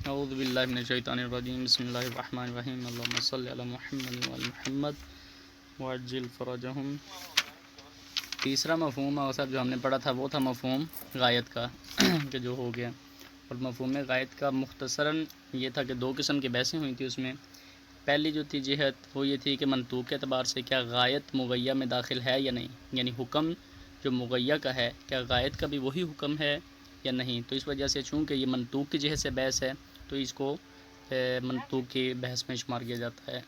اعوذ باللہ من الشیطان الرجیم بسم اللہ الرحمن الرحیم اللہم صلی علی محمد وعلی محمد وعجل فرجہم۔ تیسرا مفہوم صاحب جو ہم نے پڑھا تھا وہ تھا مفہوم غایت کا کہ جو ہو گیا، اور مفہوم غایت کا مختصراً یہ تھا کہ دو قسم کی بحثیں ہوئی تھی اس میں۔ پہلی جو تھی جہت وہ یہ تھی کہ منطوق کے اعتبار سے کیا غایت مغیہ میں داخل ہے یا نہیں، یعنی حکم جو مغیہ کا ہے کیا غایت کا بھی وہی حکم ہے یا نہیں۔ تو اس وجہ سے چونکہ یہ منطوق کی جہت سے بحث ہے تو اس کو منطوق کی بحث میں شمار کیا جاتا ہے۔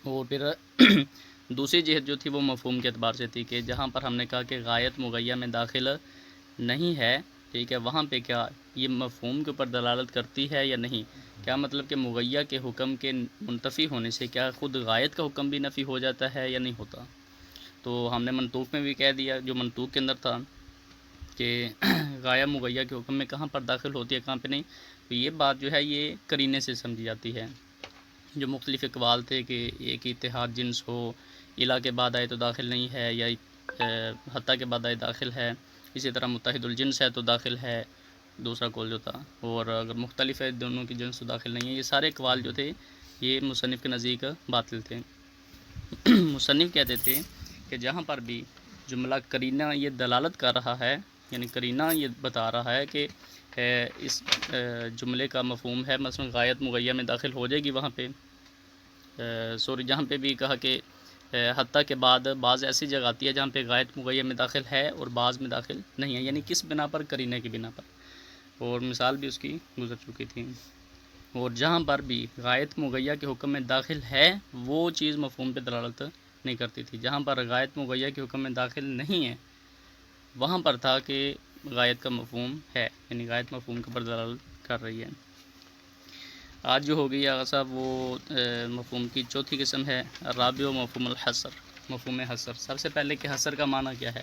اور پھر دوسری جہت جو تھی وہ مفہوم کے اعتبار سے تھی کہ جہاں پر ہم نے کہا کہ غایت مغیہ میں داخل نہیں ہے، ٹھیک ہے، وہاں پہ کیا یہ مفہوم کے اوپر دلالت کرتی ہے یا نہیں، کیا مطلب کہ مغیہ کے حکم کے منتفی ہونے سے کیا خود غایت کا حکم بھی نفی ہو جاتا ہے یا نہیں ہوتا۔ تو ہم نے منطوق میں بھی کہہ دیا جو منطوق کے اندر تھا کہ غایہ مغیہ کے حکم میں کہاں پر داخل ہوتی ہے کہاں پہ نہیں، تو یہ بات جو ہے یہ قرینے سے سمجھی جاتی ہے۔ جو مختلف اقوال تھے کہ ایک اتحاد جنس ہو، الہ کے بعد آئے تو داخل نہیں ہے، یا حتیٰ کے بعد آئے داخل ہے، اسی طرح متحد الجنس ہے تو داخل ہے، دوسرا قول جو تھا، اور اگر مختلف ہے دونوں کی جنس تو داخل نہیں ہے۔ یہ سارے اقوال جو تھے یہ مصنف کے نزدیک باطل تھے۔ مصنف کہتے تھے کہ جہاں پر بھی جملہ قرینہ یہ دلالت کر رہا ہے، یعنی قرینہ یہ بتا رہا ہے کہ اس جملے کا مفہوم ہے، مثلا غایت مغیہ میں داخل ہو جائے گی وہاں پہ، جہاں پہ بھی کہا کہ حتیٰ کے بعد بعض ایسی جگہ آتی ہے جہاں پہ غایت مغیہ میں داخل ہے اور بعض میں داخل نہیں ہے، یعنی کس بنا پر، قرینے کی بنا پر، اور مثال بھی اس کی گزر چکی تھی۔ اور جہاں پر بھی غایت مغیہ کے حکم میں داخل ہے وہ چیز مفہوم پہ دلالت نہیں کرتی تھی، جہاں پر غایت مغیہ کے حکم میں داخل نہیں ہے وہاں پر تھا کہ غایت کا مفہوم ہے، یعنی غایت مفہوم کے اوپر دلالت کر رہی ہے۔ آج جو ہو گئی آغا صاحب وہ مفہوم کی چوتھی قسم ہے رابع مفہوم الحصر، مفہوم حصر۔ سب سے پہلے کہ حصر کا معنی کیا ہے،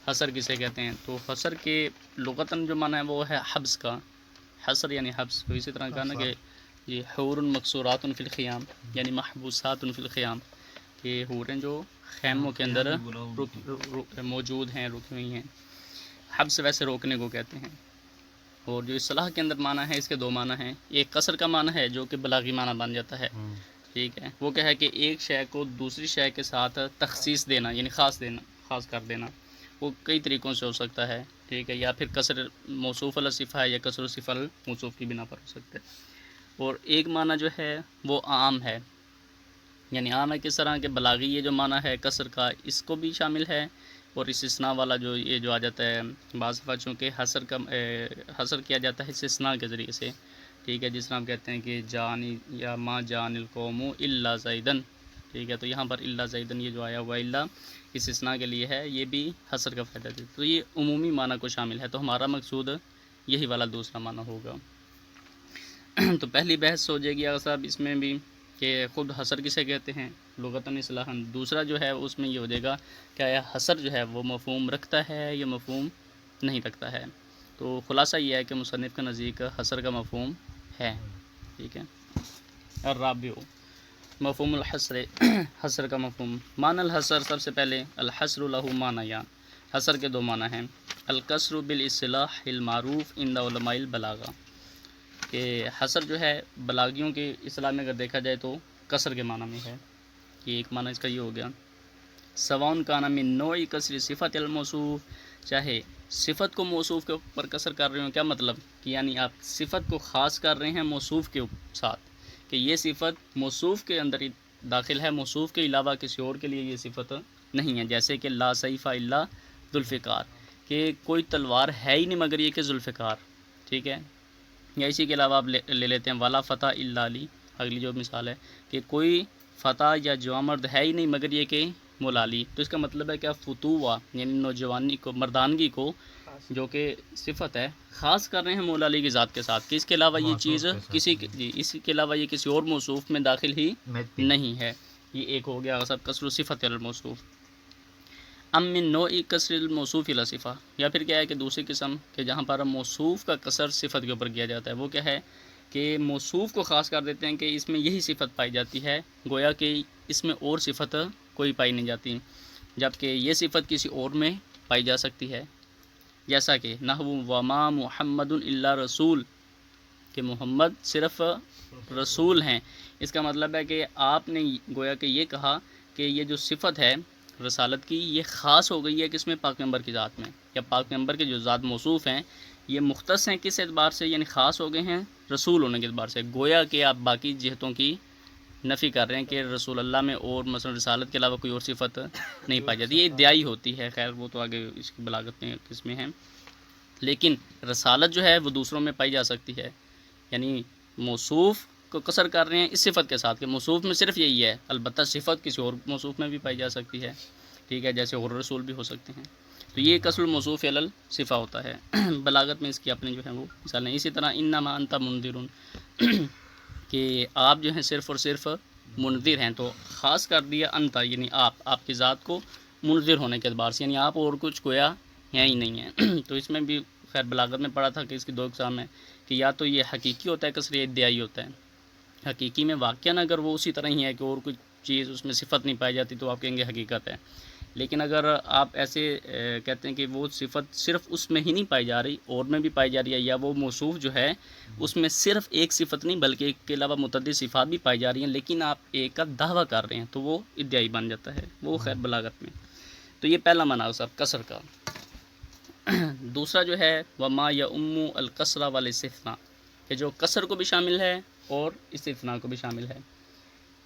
حصر کسے کہتے ہیں، تو حصر کے لغتاً جو معنی ہے وہ ہے حبس کا، حصر یعنی حبس۔ تو اسی طرح کہا نا کہ یہ حور مقصورات فی الخیام، یعنی محبوسات فی الخیام، کہ حوریں جو خیموں کے اندر موجود ہیں، رکی ہوئی ہیں۔ حبس ویسے روکنے کو کہتے ہیں۔ اور جو اصطلاح کے اندر معنی ہے اس کے دو معنی ہیں، ایک قصر کا معنی ہے جو کہ بلاغی معنی بن جاتا ہے، ٹھیک ہے، وہ کیا ہے کہ ایک شے کو دوسری شے کے ساتھ تخصیص دینا، یعنی خاص کر دینا، وہ کئی طریقوں سے ہو سکتا ہے، ٹھیک ہے، یا پھر قصر موصوف علی صفہ ہے یا قصر صفہ موصوف کی بنا پر ہو سکتا ہے۔ اور ایک معنی جو ہے وہ عام ہے، یعنی عام ہے کس طرح کہ بلاغی یہ جو معنی ہے قصر کا اس کو بھی شامل ہے، اور استثناء والا جو یہ جو آ جاتا ہے بعض دفعہ چونکہ حصر کیا جاتا ہے استثناء کے ذریعے سے، ٹھیک ہے، جس طرح ہم کہتے ہیں کہ جانی یا ما جان القوم الا زیدن، ٹھیک ہے، تو یہاں پر الا زیدن یہ جو آیا ہوا الا استثناء کے لیے ہے، یہ بھی حصر کا فائدہ دیتا ہے، تو یہ عمومی معنی کو شامل ہے، تو ہمارا مقصود یہی والا دوسرا معنی ہوگا۔ تو پہلی بحث ہو جائے گی آغا صاحب اس میں بھی کہ خود حصر کسے کہتے ہیں لغتاً اصطلاحاً، دوسرا جو ہے اس میں یہ ہو جائے گا کہ آیا حصر جو ہے وہ مفہوم رکھتا ہے یا مفہوم نہیں رکھتا ہے۔ تو خلاصہ یہ ہے کہ مصنف کے نزدیک حصر کا مفہوم ہے، ٹھیک ہے۔ الرابع مفہوم الحصر، حصر کا مفہوم۔ معنی الحصر، سب سے پہلے الحصر له معنیان، حصر کے دو معنی ہیں، القصر بالاصطلاح المعروف عند علماء البلاغہ، کہ حصر جو ہے بلاغیوں کی اصطلاح میں اگر دیکھا جائے تو قصر کے معنی میں ہے، یہ ایک معنی اس کا یہ ہو گیا۔ سواء کان من نوع قصر صفت الموصوف، چاہے صفت کو موصوف کے اوپر قصر کر رہے ہوں، کیا مطلب کہ یعنی آپ صفت کو خاص کر رہے ہیں موصوف کے ساتھ، کہ یہ صفت موصوف کے اندر ہی داخل ہے، موصوف کے علاوہ کسی اور کے لیے یہ صفت نہیں ہے، جیسے کہ لا سیف الا ذو الفقار، کہ کوئی تلوار ہے ہی نہیں مگر یہ کہ ذوالفقار، ٹھیک ہے، یا اسی کے علاوہ آپ لے لیتے ہیں والا فتح الا علی، اگلی جو مثال ہے کہ کوئی فتح یا جوان مرد ہے ہی نہیں مگر یہ کہ مولا علی، تو اس کا مطلب ہے کہ فتوہ یعنی نوجوانی کو، مردانگی کو جو کہ صفت ہے خاص کر رہے ہیں مولا علی کی ذات کے ساتھ، کہ اس کے علاوہ یہ چیز اس کے علاوہ یہ کسی اور موصوف میں داخل ہی نہیں ہے، یہ ایک ہو گیا سب قصر صفت الموصوف۔ ام من نوع قصر الموصوف الی صفہ، یا پھر کیا ہے کہ دوسری قسم کہ جہاں پر موصوف کا قصر صفت کے اوپر کیا جاتا ہے، وہ کیا ہے کہ موصوف کو خاص کر دیتے ہیں کہ اس میں یہی صفت پائی جاتی ہے، گویا کہ اس میں اور صفت کوئی پائی نہیں جاتی، جبکہ یہ صفت کسی اور میں پائی جا سکتی ہے، جیسا کہ نحو وما محمد الا رسول، کہ محمد صرف رسول ہیں، اس کا مطلب ہے کہ آپ نے گویا کہ یہ کہا کہ یہ جو صفت ہے رسالت کی یہ خاص ہو گئی ہے کس میں، پاک پیغمبر کی ذات میں، یا پاک پیغمبر کے جو ذات موصوف ہیں یہ مختص ہیں کس اعتبار سے، یعنی خاص ہو گئے ہیں رسول ہونے کے اعتبار سے. گویا کہ آپ باقی جہتوں کی نفی کر رہے ہیں کہ رسول اللہ میں اور مثلا رسالت کے علاوہ کوئی اور صفت نہیں پائی جاتی. یہ ادعائی ہوتی ہے، خیر وہ تو آگے اس کی بلاغت میں کس میں ہیں. لیکن رسالت جو ہے وہ دوسروں میں پائی جا سکتی ہے، یعنی موصوف کو قصر کر رہے ہیں اس صفت کے ساتھ کہ موصوف میں صرف یہی ہے، البتہ صفت کسی اور موصوف میں بھی پائی جا سکتی ہے، ٹھیک ہے، جیسے اور رسول بھی ہو سکتے ہیں. تو یہ قصر الموصوف علی الصفہ ہوتا ہے. بلاغت میں اس کی اپنے جو ہیں وہ مثال ہیں. اسی طرح انما انت منذر کہ آپ جو ہیں صرف اور صرف منذر ہیں، تو خاص کر دیا انت یعنی آپ کی ذات کو منذر ہونے کے اعتبار سے، یعنی آپ اور کچھ گویا ہے ہی نہیں ہے. تو اس میں بھی خیر بلاغت میں پڑھا تھا کہ اس کی دو اقسام ہیں کہ یا تو یہ حقیقی ہوتا ہے قصر، یہ ادعائی ہوتا ہے. حقیقی میں واقعاً اگر وہ اسی طرح ہی ہے کہ اور کوئی چیز اس میں صفت نہیں پائی جاتی تو آپ کہیں گے حقیقت ہے. لیکن اگر آپ ایسے کہتے ہیں کہ وہ صفت صرف اس میں ہی نہیں پائی جا رہی اور میں بھی پائی جا رہی ہے، یا وہ موصوف جو ہے اس میں صرف ایک صفت نہیں بلکہ ایک کے علاوہ متعدد صفات بھی پائی جا رہی ہیں، لیکن آپ ایک کا دعویٰ کر رہے ہیں، تو وہ ادعائی بن جاتا ہے، وہ خیر بلاغت میں. تو یہ پہلا معنی صاحب قصر کا. دوسرا جو ہے وما یؤم القصر والاستثناء، کہ جو قصر کو بھی شامل ہے اور استثناء کو بھی شامل ہے.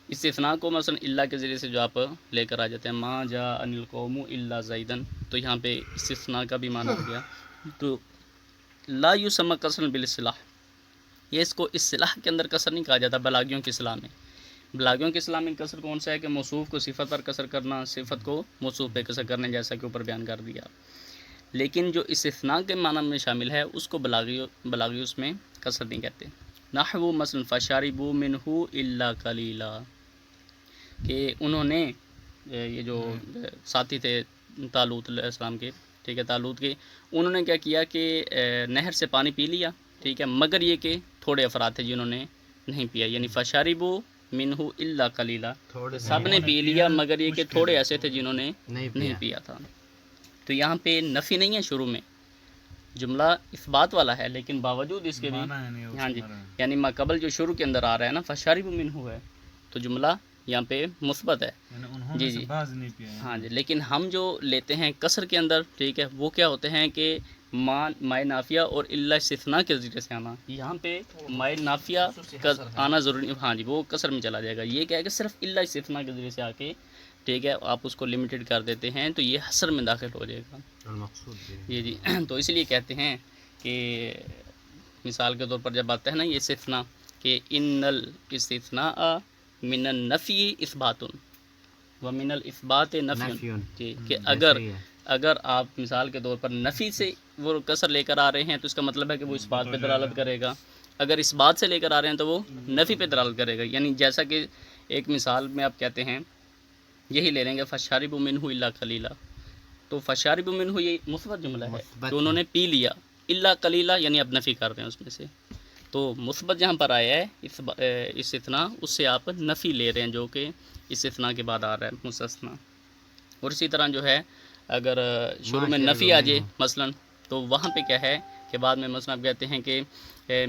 استثناء کو مثلا اللہ کے ذریعے سے جو آپ لے کر آ جاتے ہیں ما جاء القوم الا زیدن، تو یہاں پہ استثناء کا بھی معنی ہو گیا. تو لا یسمى قصر بالاصطلاح، یہ اس کو اصطلاح کے اندر قصر نہیں کہا جاتا. بلاغیوں کی اصطلاح میں، بلاغیوں کی اصطلاح میں قصر کون سا ہے کہ موصوف کو صفت پر قصر کرنا، صفت کو موصوف پہ قصر کرنا، جیسا کہ اوپر بیان کر دیا. لیکن جو استثناء کے معنی میں شامل ہے اس کو بلاغی اس میں قصر نہیں کہتے. نحو مثلا فشاربوا منہ الا قلیلا، کہ انہوں نے یہ جو ساتھی تھے طالوت علیہ السلام کے، ٹھیک ہے، طالوت کے، انہوں نے کیا کیا کہ نہر سے پانی پی لیا، ٹھیک ہے، مگر یہ کہ تھوڑے افراد تھے جنہوں نے نہیں پیا، یعنی فشاربوا منہ الا قلیلا، سب نے پی لیا مگر یہ کہ تھوڑے ایسے تھے جنہوں نے نہیں پیا تھا. تو یہاں پہ نفی نہیں ہے شروع میں، جملہ اثبات والا ہے، لیکن باوجود اس کے بھی ہاں جی، یعنی ما قبل جو شروع کے اندر آ رہا ہے نا فشاربوا منہ ہے، تو جملہ یہاں پہ مثبت ہے. جی جی ہاں جی. لیکن ہم جو لیتے ہیں قصر کے اندر، ٹھیک ہے، وہ کیا ہوتے ہیں کہ مائے نافیہ اور الا استثناء کے ذریعے سے آنا. یہاں پہ مائے نافیہ کا آنا ضروری، ہاں جی، وہ قصر میں چلا جائے گا. یہ کیا ہے کہ صرف الا استثناء کے ذریعے سے آ کے، ٹھیک ہے، آپ اس کو لمیٹڈ کر دیتے ہیں تو یہ حصر میں داخل ہو جائے گا. جی جی. تو اس لیے کہتے ہیں کہ مثال کے طور پر جب آتا ہے نا یہ استثناء کہ ان الاستثناء من النفی اثبات ومن الاثبات نفی، جی، کہ اگر آپ مثال کے طور پر نفی سے وہ قصر لے کر آ رہے ہیں تو اس کا مطلب ہے کہ وہ اس بات پہ دلالت کرے گا، اگر اس بات سے لے کر آ رہے ہیں تو وہ نفی پہ دلالت کرے گا. یعنی جیسا کہ ایک مثال میں آپ کہتے ہیں، یہی لے لیں گے فشاربوا منہ الا قلیلا، تو فشاربوا منہ یہ مثبت جملہ ہے کہ انہوں نے پی لیا، الا قلیلا یعنی اب نفی کر رہے ہیں اس میں سے. تو مثبت جہاں پر آیا ہے استثناء، اس سے آپ نفی لے رہے ہیں جو کہ استثناء کے بعد آ رہا ہے مستثنیٰ. اور اسی طرح جو ہے اگر شروع میں نفی آ جائے مثلا، تو وہاں پہ کیا ہے کہ بعد میں مثلا آپ کہتے ہیں کہ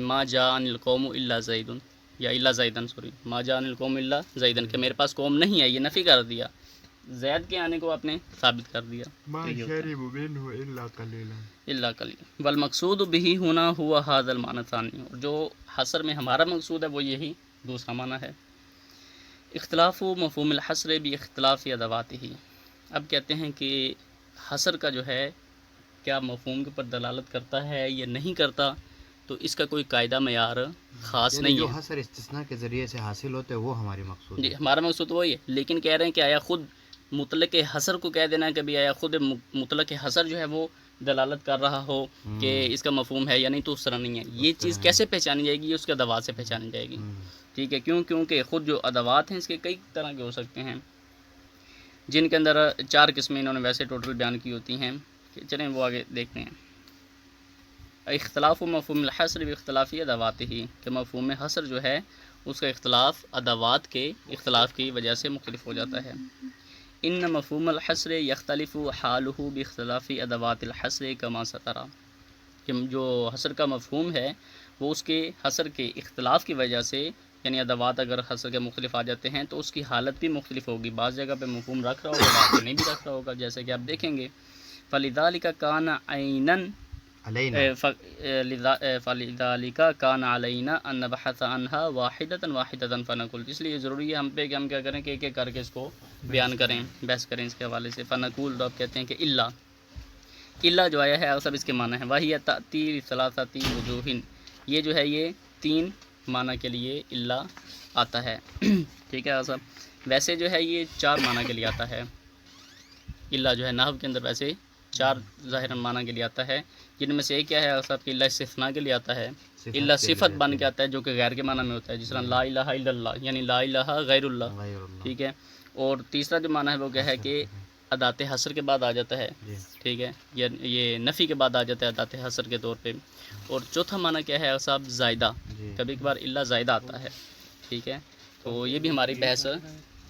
ما جاء القوم الا زید، یا الا زیدن، سوری، ما جاء القوم الا زیدن، کہ میرے پاس قوم نہیں ہے، یہ نفی کر دیا، زید کے آنے کو آپ نے ثابت کر دیا. الا قلیلا. والمقصود به هنا هو هذا المعنى الثاني، اور جو حصر میں ہمارا مقصود ہے وہ یہی دوسرا معنی ہے. اختلاف مفہوم الحصر باختلاف ادواته، اب کہتے ہیں کہ حصر کا جو ہے کیا مفہوم کے اوپر دلالت کرتا ہے یا نہیں کرتا، تو اس کا کوئی قاعدہ معیار خاص نہیں ہے. جو حصر استثناء کے ذریعے سے حاصل ہوتے ہیں وہ ہماری مقصود جی ہے. ہمارا مقصود وہی ہے، لیکن کہہ رہے ہیں کہ آیا خود مطلق حصر کو کہہ دینا ہے کبھی، آیا خود مطلق حصر جو ہے وہ دلالت کر رہا ہو کہ اس کا مفہوم ہے یا نہیں، تو اس طرح نہیں ہے. یہ چیز کیسے پہچانی جائے گی؟ اس کے ادوات سے پہچانی جائے گی، ٹھیک ہے، کیونکہ خود جو ادوات ہیں اس کے کئی طرح کے ہو سکتے ہیں، جن کے اندر 4 قسمیں انہوں نے ویسے ٹوٹل بیان کی ہوتی ہیں. چلیں وہ آگے دیکھتے ہیں. اختلاف مفہوم الحصر باختلاف ادواته، کہ مفہوم حصر جو ہے اس کا اختلاف ادوات کے اختلاف کی وجہ سے مختلف ہو جاتا ہے. ان مفہوم الحصر یختلف حاله باختلاف ادوات الحصر کما سترى، کہ جو حصر کا مفہوم ہے وہ اس کے حصر کے اختلاف کی وجہ سے، یعنی ادوات اگر حصر کے مختلف آ جاتے ہیں تو اس کی حالت بھی مختلف ہوگی، بعض جگہ پہ مفہوم رکھ رہا ہوگا، بعض پہ نہیں بھی رکھ رہا ہوگا، جیسے کہ آپ دیکھیں گے فَلِذَلِكَ كَانَ عَيْنًا علینا فَلِذَلِكَ كَانَ عَلَيْنَا أَن نَبْحَثَ عَنْهَا وَاحِدَةً وَاحِدَةً فَنَقُولُ، اس لیے ضروری ہے ہم پہ کہ ہم کیا کریں کہ ایک ایک کر کے اس کو بیان کریں، بحث کریں اس کے حوالے سے۔ فَنَقُولُ، تو آپ کہتے ہیں کہ اللہ جو آیا ہے سب اس کے معنی ہیں، وَهِيَ تَأْتِي بِثَلَاثَةِ وُجُوهٍ، یہ جو ہے یہ 3 معنی کے لیے اللہ آتا ہے، ٹھیک ہے صاحب۔ ویسے جو ہے یہ 4 معنی کے لیے آتا ہے اللہ، جو ہے نحو کے اندر ویسے 4 ظاہر معنی کے لیے آتا ہے، جن میں سے ایک کیا ہے صاحب کہ اللہ استثناء کے لیے آتا ہے، اللہ صفت بن کے آتا ہے جو کہ غیر کے معنی میں ہوتا ہے، جس طرح لا الہ الا اللہ، یعنی لا الہ غیر اللہ، غیر اللہ، ٹھیک ہے۔ اور تیسرا جو معنی ہے وہ کیا ہے کہ ادات حصر کے بعد آ جاتا ہے، جی ٹھیک ہے، یہ نفی کے بعد آ جاتا ہے ادات حصر کے طور پہ۔ اور چوتھا معنی کیا ہے صاحب زائدہ، جی کبھی کبھار اللہ زائدہ آتا ہے، ٹھیک ہے، تو یہ بھی ہماری بحث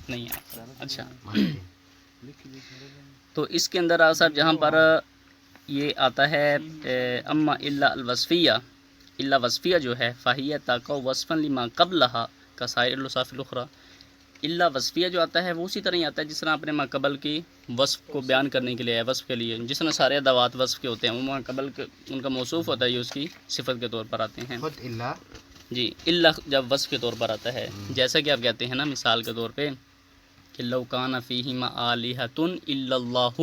نہیں ہے۔ اچھا، مانتے تو اس کے اندر صاحب جہاں پر یہ آتا ہے اما الا الوصفیہ، الا وصفیہ جو ہے فاہیہ تاقع وصفا لما قبلہا کسائر الاوصاف الاخری، الا وصفیہ جو آتا ہے وہ اسی طرح ہی آتا ہے جس طرح اپنے ما قبل کی وصف کو بیان کرنے کے لیے ہے، وصف کے لیے، جس طرح سارے ادوات وصف کے ہوتے ہیں، وہ ما قبل ان کا موصوف ہوتا ہے، یہ اس کی صفت کے طور پر آتے ہیں۔ خود اللہ جی، اللہ جب وصف کے طور پر آتا ہے، جیسا کہ آپ کہتے ہیں نا مثال کے طور پہ کہ لو کان فیہما آلہۃ الا اللہ،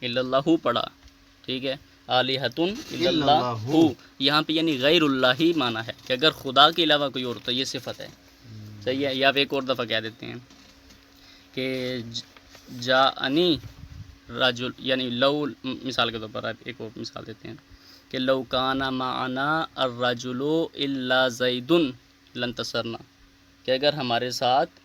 الا اللہ پڑھا، ٹھیک ہے، آلہۃ الا اللہ، یہاں پہ یعنی غیر اللہ ہی مانا ہے کہ اگر خدا کے علاوہ کوئی اور، تو یہ صفت ہے، صحیح ہے۔ یا آپ ایک اور دفعہ کہہ دیتے ہیں کہ جاءنی رجل، یعنی لو، مثال کے طور پر آپ ایک اور مثال دیتے ہیں کہ لو کان معنا الرجل الا زید لانتصرنا، کہ اگر ہمارے ساتھ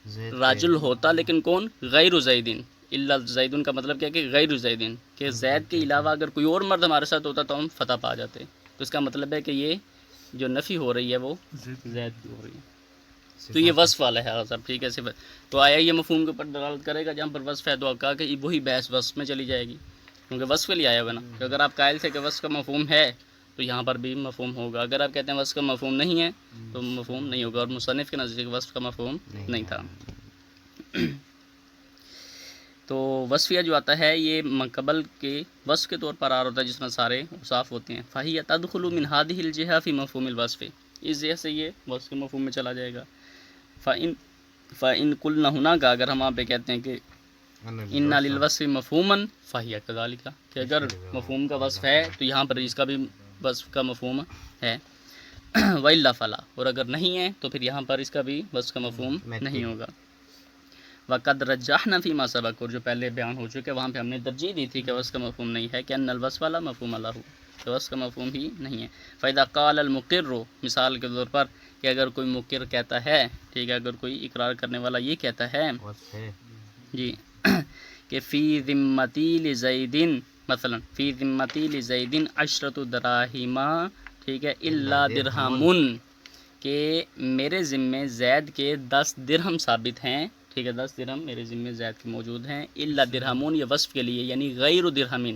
زید راجل ہوتا لیکن کون، غیر زیدن، الا زیدن کا مطلب کیا کہ غیر زیدن، کہ زید کے علاوہ اگر کوئی اور مرد ہمارے ساتھ ہوتا تو ہم فتح پا جاتے، تو اس کا مطلب ہے کہ یہ جو نفی ہو رہی ہے وہ زید کی ہو رہی ہے، تو یہ وصف والا ہے سب، ٹھیک ہے صفت، تو آیا یہ مفہوم کے اوپر دلالت کرے گا، جہاں پر وصف ہے تو آپ کہا کہ وہی بحث وصف میں چلی جائے گی، کیونکہ وصف کے لیے آیا ہوا نا، کہ اگر آپ قائل تھے کہ وصف کا مفہوم ہے تو یہاں پر بھی مفہوم ہوگا، اگر آپ کہتے ہیں وصف کا مفہوم نہیں ہے تو مفہوم نہیں ہوگا، اور مصنف کے نزدیک وصف کا مفہوم نہیں تھا۔ تو وصفیہ جو آتا ہے یہ مقبل کے وصف کے طور پر آ رہا ہوتا ہے، جس میں سارے اوصاف ہوتے ہیں، فَهِيَ تَدْخُلُ مِنْ هَذِهِ الْجِهَةِ فِي مَفْهُومِ الْوَصْفِ، اس جہت سے یہ وصف کے مفہوم میں چلا جائے گا۔ فَإِن قُلْنَا هُنَاكَ، اگر ہم وہاں پہ کہتے ہیں کہ اِنَّ لِلْوَصْفِ مَفْهُومًا فَهِيَ كَذَلِكَ، کہ اگر مفہوم کا وصف ہے تو یہاں پر اس کا بھی وصف کا مفہوم ہے، وَإِلَّا فَلَا، اور اگر نہیں ہے تو پھر یہاں پر اس کا بھی وصف کا مفہوم نہیں ہوگا۔ وقد رجحنا فيما سبق، اور جو پہلے بیان ہو چکے وہاں پہ ہم نے ترجیح دی تھی کہ وصف کا مفہوم نہیں ہے، کہ ان الوصف لا مفہوم له، کہ وصف کا مفہوم ہی نہیں ہے۔ فاذا قال المقر، مثال کے طور پر کہ اگر کوئی مقر کہتا ہے، ٹھیک ہے، اگر کوئی اقرار کرنے والا یہ کہتا ہے وصف ہے جی کہ فی ذمتی لزید، مثلا فی ذمتی لزید 10 دراہم، ٹھیک ہے، الا درہم، کہ میرے ذمے زید کے 10 درہم ثابت ہیں، ٹھیک ہے، 10 درہم میرے ذمے زید کے موجود ہیں، الا درہمون، یہ وصف کے لیے، یعنی غیر درہمین،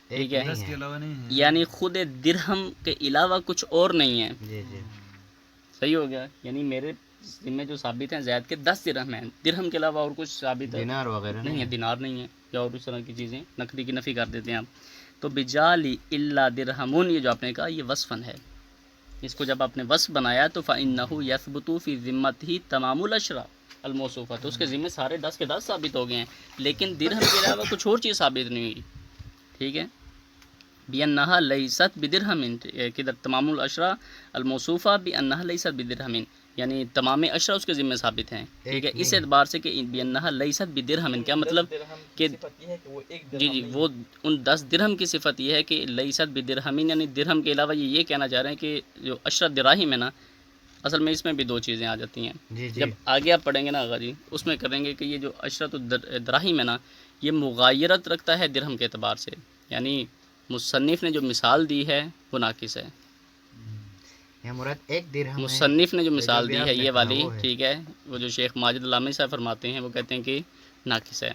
ٹھیک ہے، یعنی خود درہم کے علاوہ کچھ اور نہیں ہے، جی جی صحیح ہو گیا، یعنی میرے ذمے جو ثابت ہیں زید کے 10 درہم ہیں، درہم کے علاوہ اور کچھ ثابت دینار وغیرہ نہیں ہے، دینار نہیں ہے، یا اور اس طرح کی چیزیں، نقدی کی نفی کر دیتے ہیں آپ۔ تو بجالی الا درہمون، یہ جو آپ نے کہا یہ وصفن ہے، اس کو جب آپ نے وصف بنایا تو فإنه يثبت في ذمته تمام الاشرا الموصوفہ، تو اس کے ذمے سارے 10 کے 10 ثابت ہو گئے ہیں، لیکن درہم کے علاوہ کچھ اور چیز ثابت نہیں ہوئی، ٹھیک ہے، بأنها ليست بدرہم، کدھر تمام الاشرا الموصوفہ بأنها ليست بدرہم، یعنی تمام اشرا اس کے ذمے ثابت ہیں، ٹھیک ہے، اس اعتبار سے کہ بأنها ليست بدرہم، کیا مطلب کہ جی جی وہ ان 10 درہم کی صفت یہ ہے کہ لیست بدرہم، یعنی درہم کے علاوہ یہ کہنا چاہ رہے ہیں کہ جو عشرۃ دراہم ہے نا، اصل میں اس میں بھی 2 چیزیں آ جاتی ہیں، جی جی جب آگے آپ پڑھیں گے نا آغا جی، اس میں کریں گے کہ یہ جو عشرۃ دراہم ہے نا، یہ مغایرت رکھتا ہے درہم کے اعتبار سے، یعنی مصنف نے جو مثال دی ہے وہ ناقص ہے، یہ مراد ایک درہم ہے، مصنف نے جو مثال بھی دی آپ ہے نے یہ کہا والی، وہ ہے۔ ٹھیک ہے، وہ جو شیخ ماجد علامہ صاحب فرماتے ہیں وہ کہتے ہیں کہ ناقص ہے،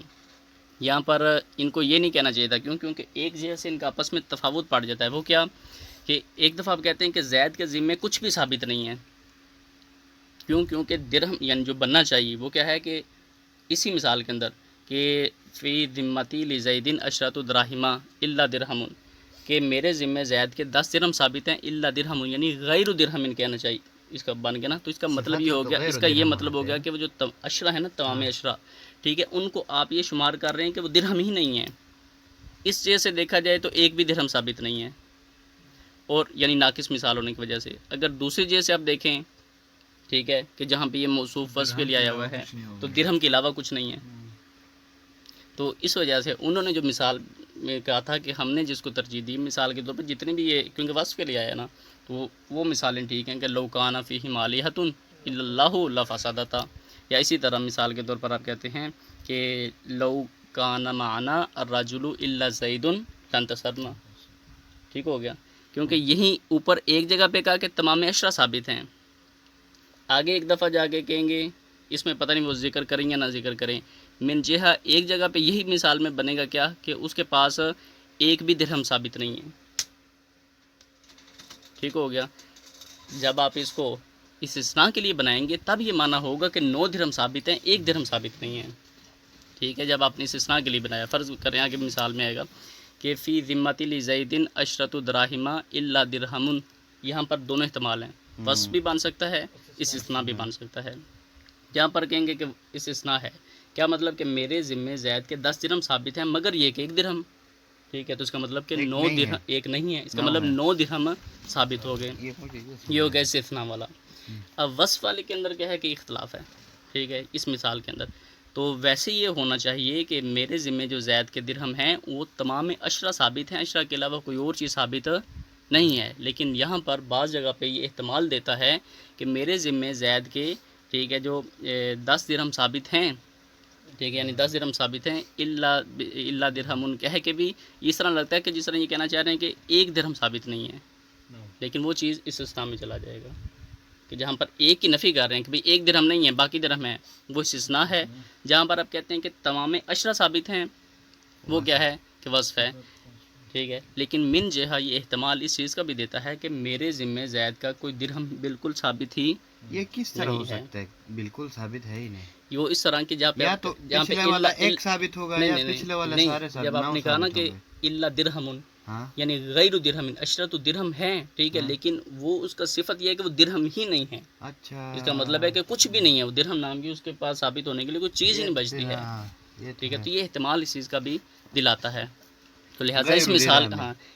یہاں پر ان کو یہ نہیں کہنا چاہیے تھا، کیوں؟ کیونکہ ایک جہت سے ان کا آپس میں تفاوت پڑ جاتا ہے، وہ کیا کہ ایک دفعہ آپ کہتے ہیں کہ زید کے ذمے کچھ بھی ثابت نہیں ہے، کیونکہ درہم یعنی جو بننا چاہیے وہ کیا ہے کہ اسی مثال کے اندر کہ فی ذمتی لزید عشرۃ دراہما الا درہم، کہ میرے ذمے زید کے 10 درہم ثابت ہیں الا درہم، یعنی غیر درہم کہنا چاہیے، اس کا بن گیا نا، تو اس کا مطلب یہ ہو گیا، اس کا یہ مطلب ہو گیا کہ وہ جو اشرا ہے نا، تمام اشرا، ٹھیک ہے، ان کو آپ یہ شمار کر رہے ہیں کہ وہ درہم ہی نہیں ہیں۔ اس چیز سے دیکھا جائے تو ایک بھی درہم ثابت نہیں ہے، اور یعنی ناقص مثال ہونے کی وجہ سے۔ اگر دوسری چیز سے آپ دیکھیں، ٹھیک ہے، کہ جہاں پہ یہ موصوف وصف کے لیے آیا ہوا ہے تو درہم کے علاوہ کچھ نہیں ہے، تو اس وجہ سے انہوں نے جو مثال میں کہا تھا کہ ہم نے جس کو ترجیح دی مثال کے طور پہ جتنے بھی یہ کیونکہ وصف کے لیے آیا نا، تو وہ مثالیں ٹھیک ہیں کہ لو کان فیہم آلہۃ الا اللہ لفسدتا، یا اسی طرح مثال کے طور پر آپ کہتے ہیں کہ لو کان معنا الرجل الا زید لانتصرنا، ٹھیک ہو گیا، کیونکہ یہیں اوپر ایک جگہ پہ کہا کہ تمام اشرا ثابت ہیں، آگے ایک دفعہ جا کے کہیں گے اس میں پتہ نہیں وہ ذکر کریں یا نہ ذکر کریں، من جہہ ایک جگہ پہ یہی مثال میں بنے گا کیا کہ اس کے پاس ایک بھی درہم ثابت نہیں ہے، ٹھیک ہو گیا۔ جب آپ اس کو استثناء کے لیے بنائیں گے تب یہ معنی ہوگا کہ 9 درہم ثابت ہیں، ایک درہم ثابت نہیں ہے، ٹھیک ہے۔ جب آپ نے استثناء کے لیے بنایا، فرض کریں آگے مثال میں آئے گا کہ فی ذمۃ لزید عشرۃ دراہم الا درہم، یہاں پر دونوں احتمال ہیں، وصف بھی بن سکتا ہے، استثناء بھی بن سکتا ہے۔ جہاں پر کہیں گے کہ استثناء ہے، کیا مطلب کہ میرے ذمے زید کے 10 درہم ثابت ہیں مگر یہ کہ ایک درہم، ٹھیک ہے، تو اس کا مطلب کہ 9 درہم ایک نہیں ہے، اس کا مطلب 9 درہم ثابت ہو گئے، یہ ہو گیا استثناء والا۔ اب وصف والے کے اندر کیا ہے کہ اختلاف ہے، ٹھیک ہے، اس مثال کے اندر تو ویسے یہ ہونا چاہیے کہ میرے ذمے جو زید کے درہم ہیں وہ تمام اشرا ثابت ہیں، اشرا کے علاوہ کوئی اور چیز ثابت نہیں ہے، لیکن یہاں پر بعض جگہ پہ یہ احتمال دیتا ہے کہ میرے ذمے زید کے، ٹھیک ہے، جو 10 درہم ثابت ہیں، ٹھیک ہے، یعنی 10 درہم ثابت ہیں الا درہم، کہہ کے بھی اس طرح لگتا ہے کہ جس طرح یہ کہنا چاہ رہے ہیں کہ ایک درہم ثابت نہیں ہے، لیکن وہ چیز استثناء میں چلا جائے گا، کہ جہاں پر ایک کی نفی کر رہے ہیں کہ بھئی ایک درہم نہیں ہے باقی درہم ہے، وہ استثناء ہے۔ جہاں پر آپ کہتے ہیں کہ تمام اشرا ثابت ہیں، وہ کیا ہے کہ وصف ہے، ٹھیک ہے، لیکن من جہہ یہ احتمال اس چیز کا بھی دیتا ہے کہ میرے ذمے زید کا کوئی درہم بالکل ثابت ہی یہ کس طرح ہو سکتا ہے؟ بالکل ثابت ہے ہی نہیں، وہ اس طرح کی جہاں پہ پچھلے والا ایک ثابت ہوگا یا پچھلے والا سارے ثابت، جب آپ نے کہا نا کہ الا درہم، یعنی غیر درہم، عشرۃ درہم ہیں، ٹھیک ہے، لیکن وہ اس کا صفت یہ ہے کہ وہ درہم ہی نہیں ہے، اچھا، اس کا مطلب ہے کہ کچھ بھی نہیں ہے، وہ درہم نام کی اس کے پاس ثابت ہونے کے لیے کوئی چیز ہی نہیں بچتی ہے، ٹھیک ہے، تو یہ احتمال اس چیز کا بھی دلاتا ہے، تو لہٰذا اس مثال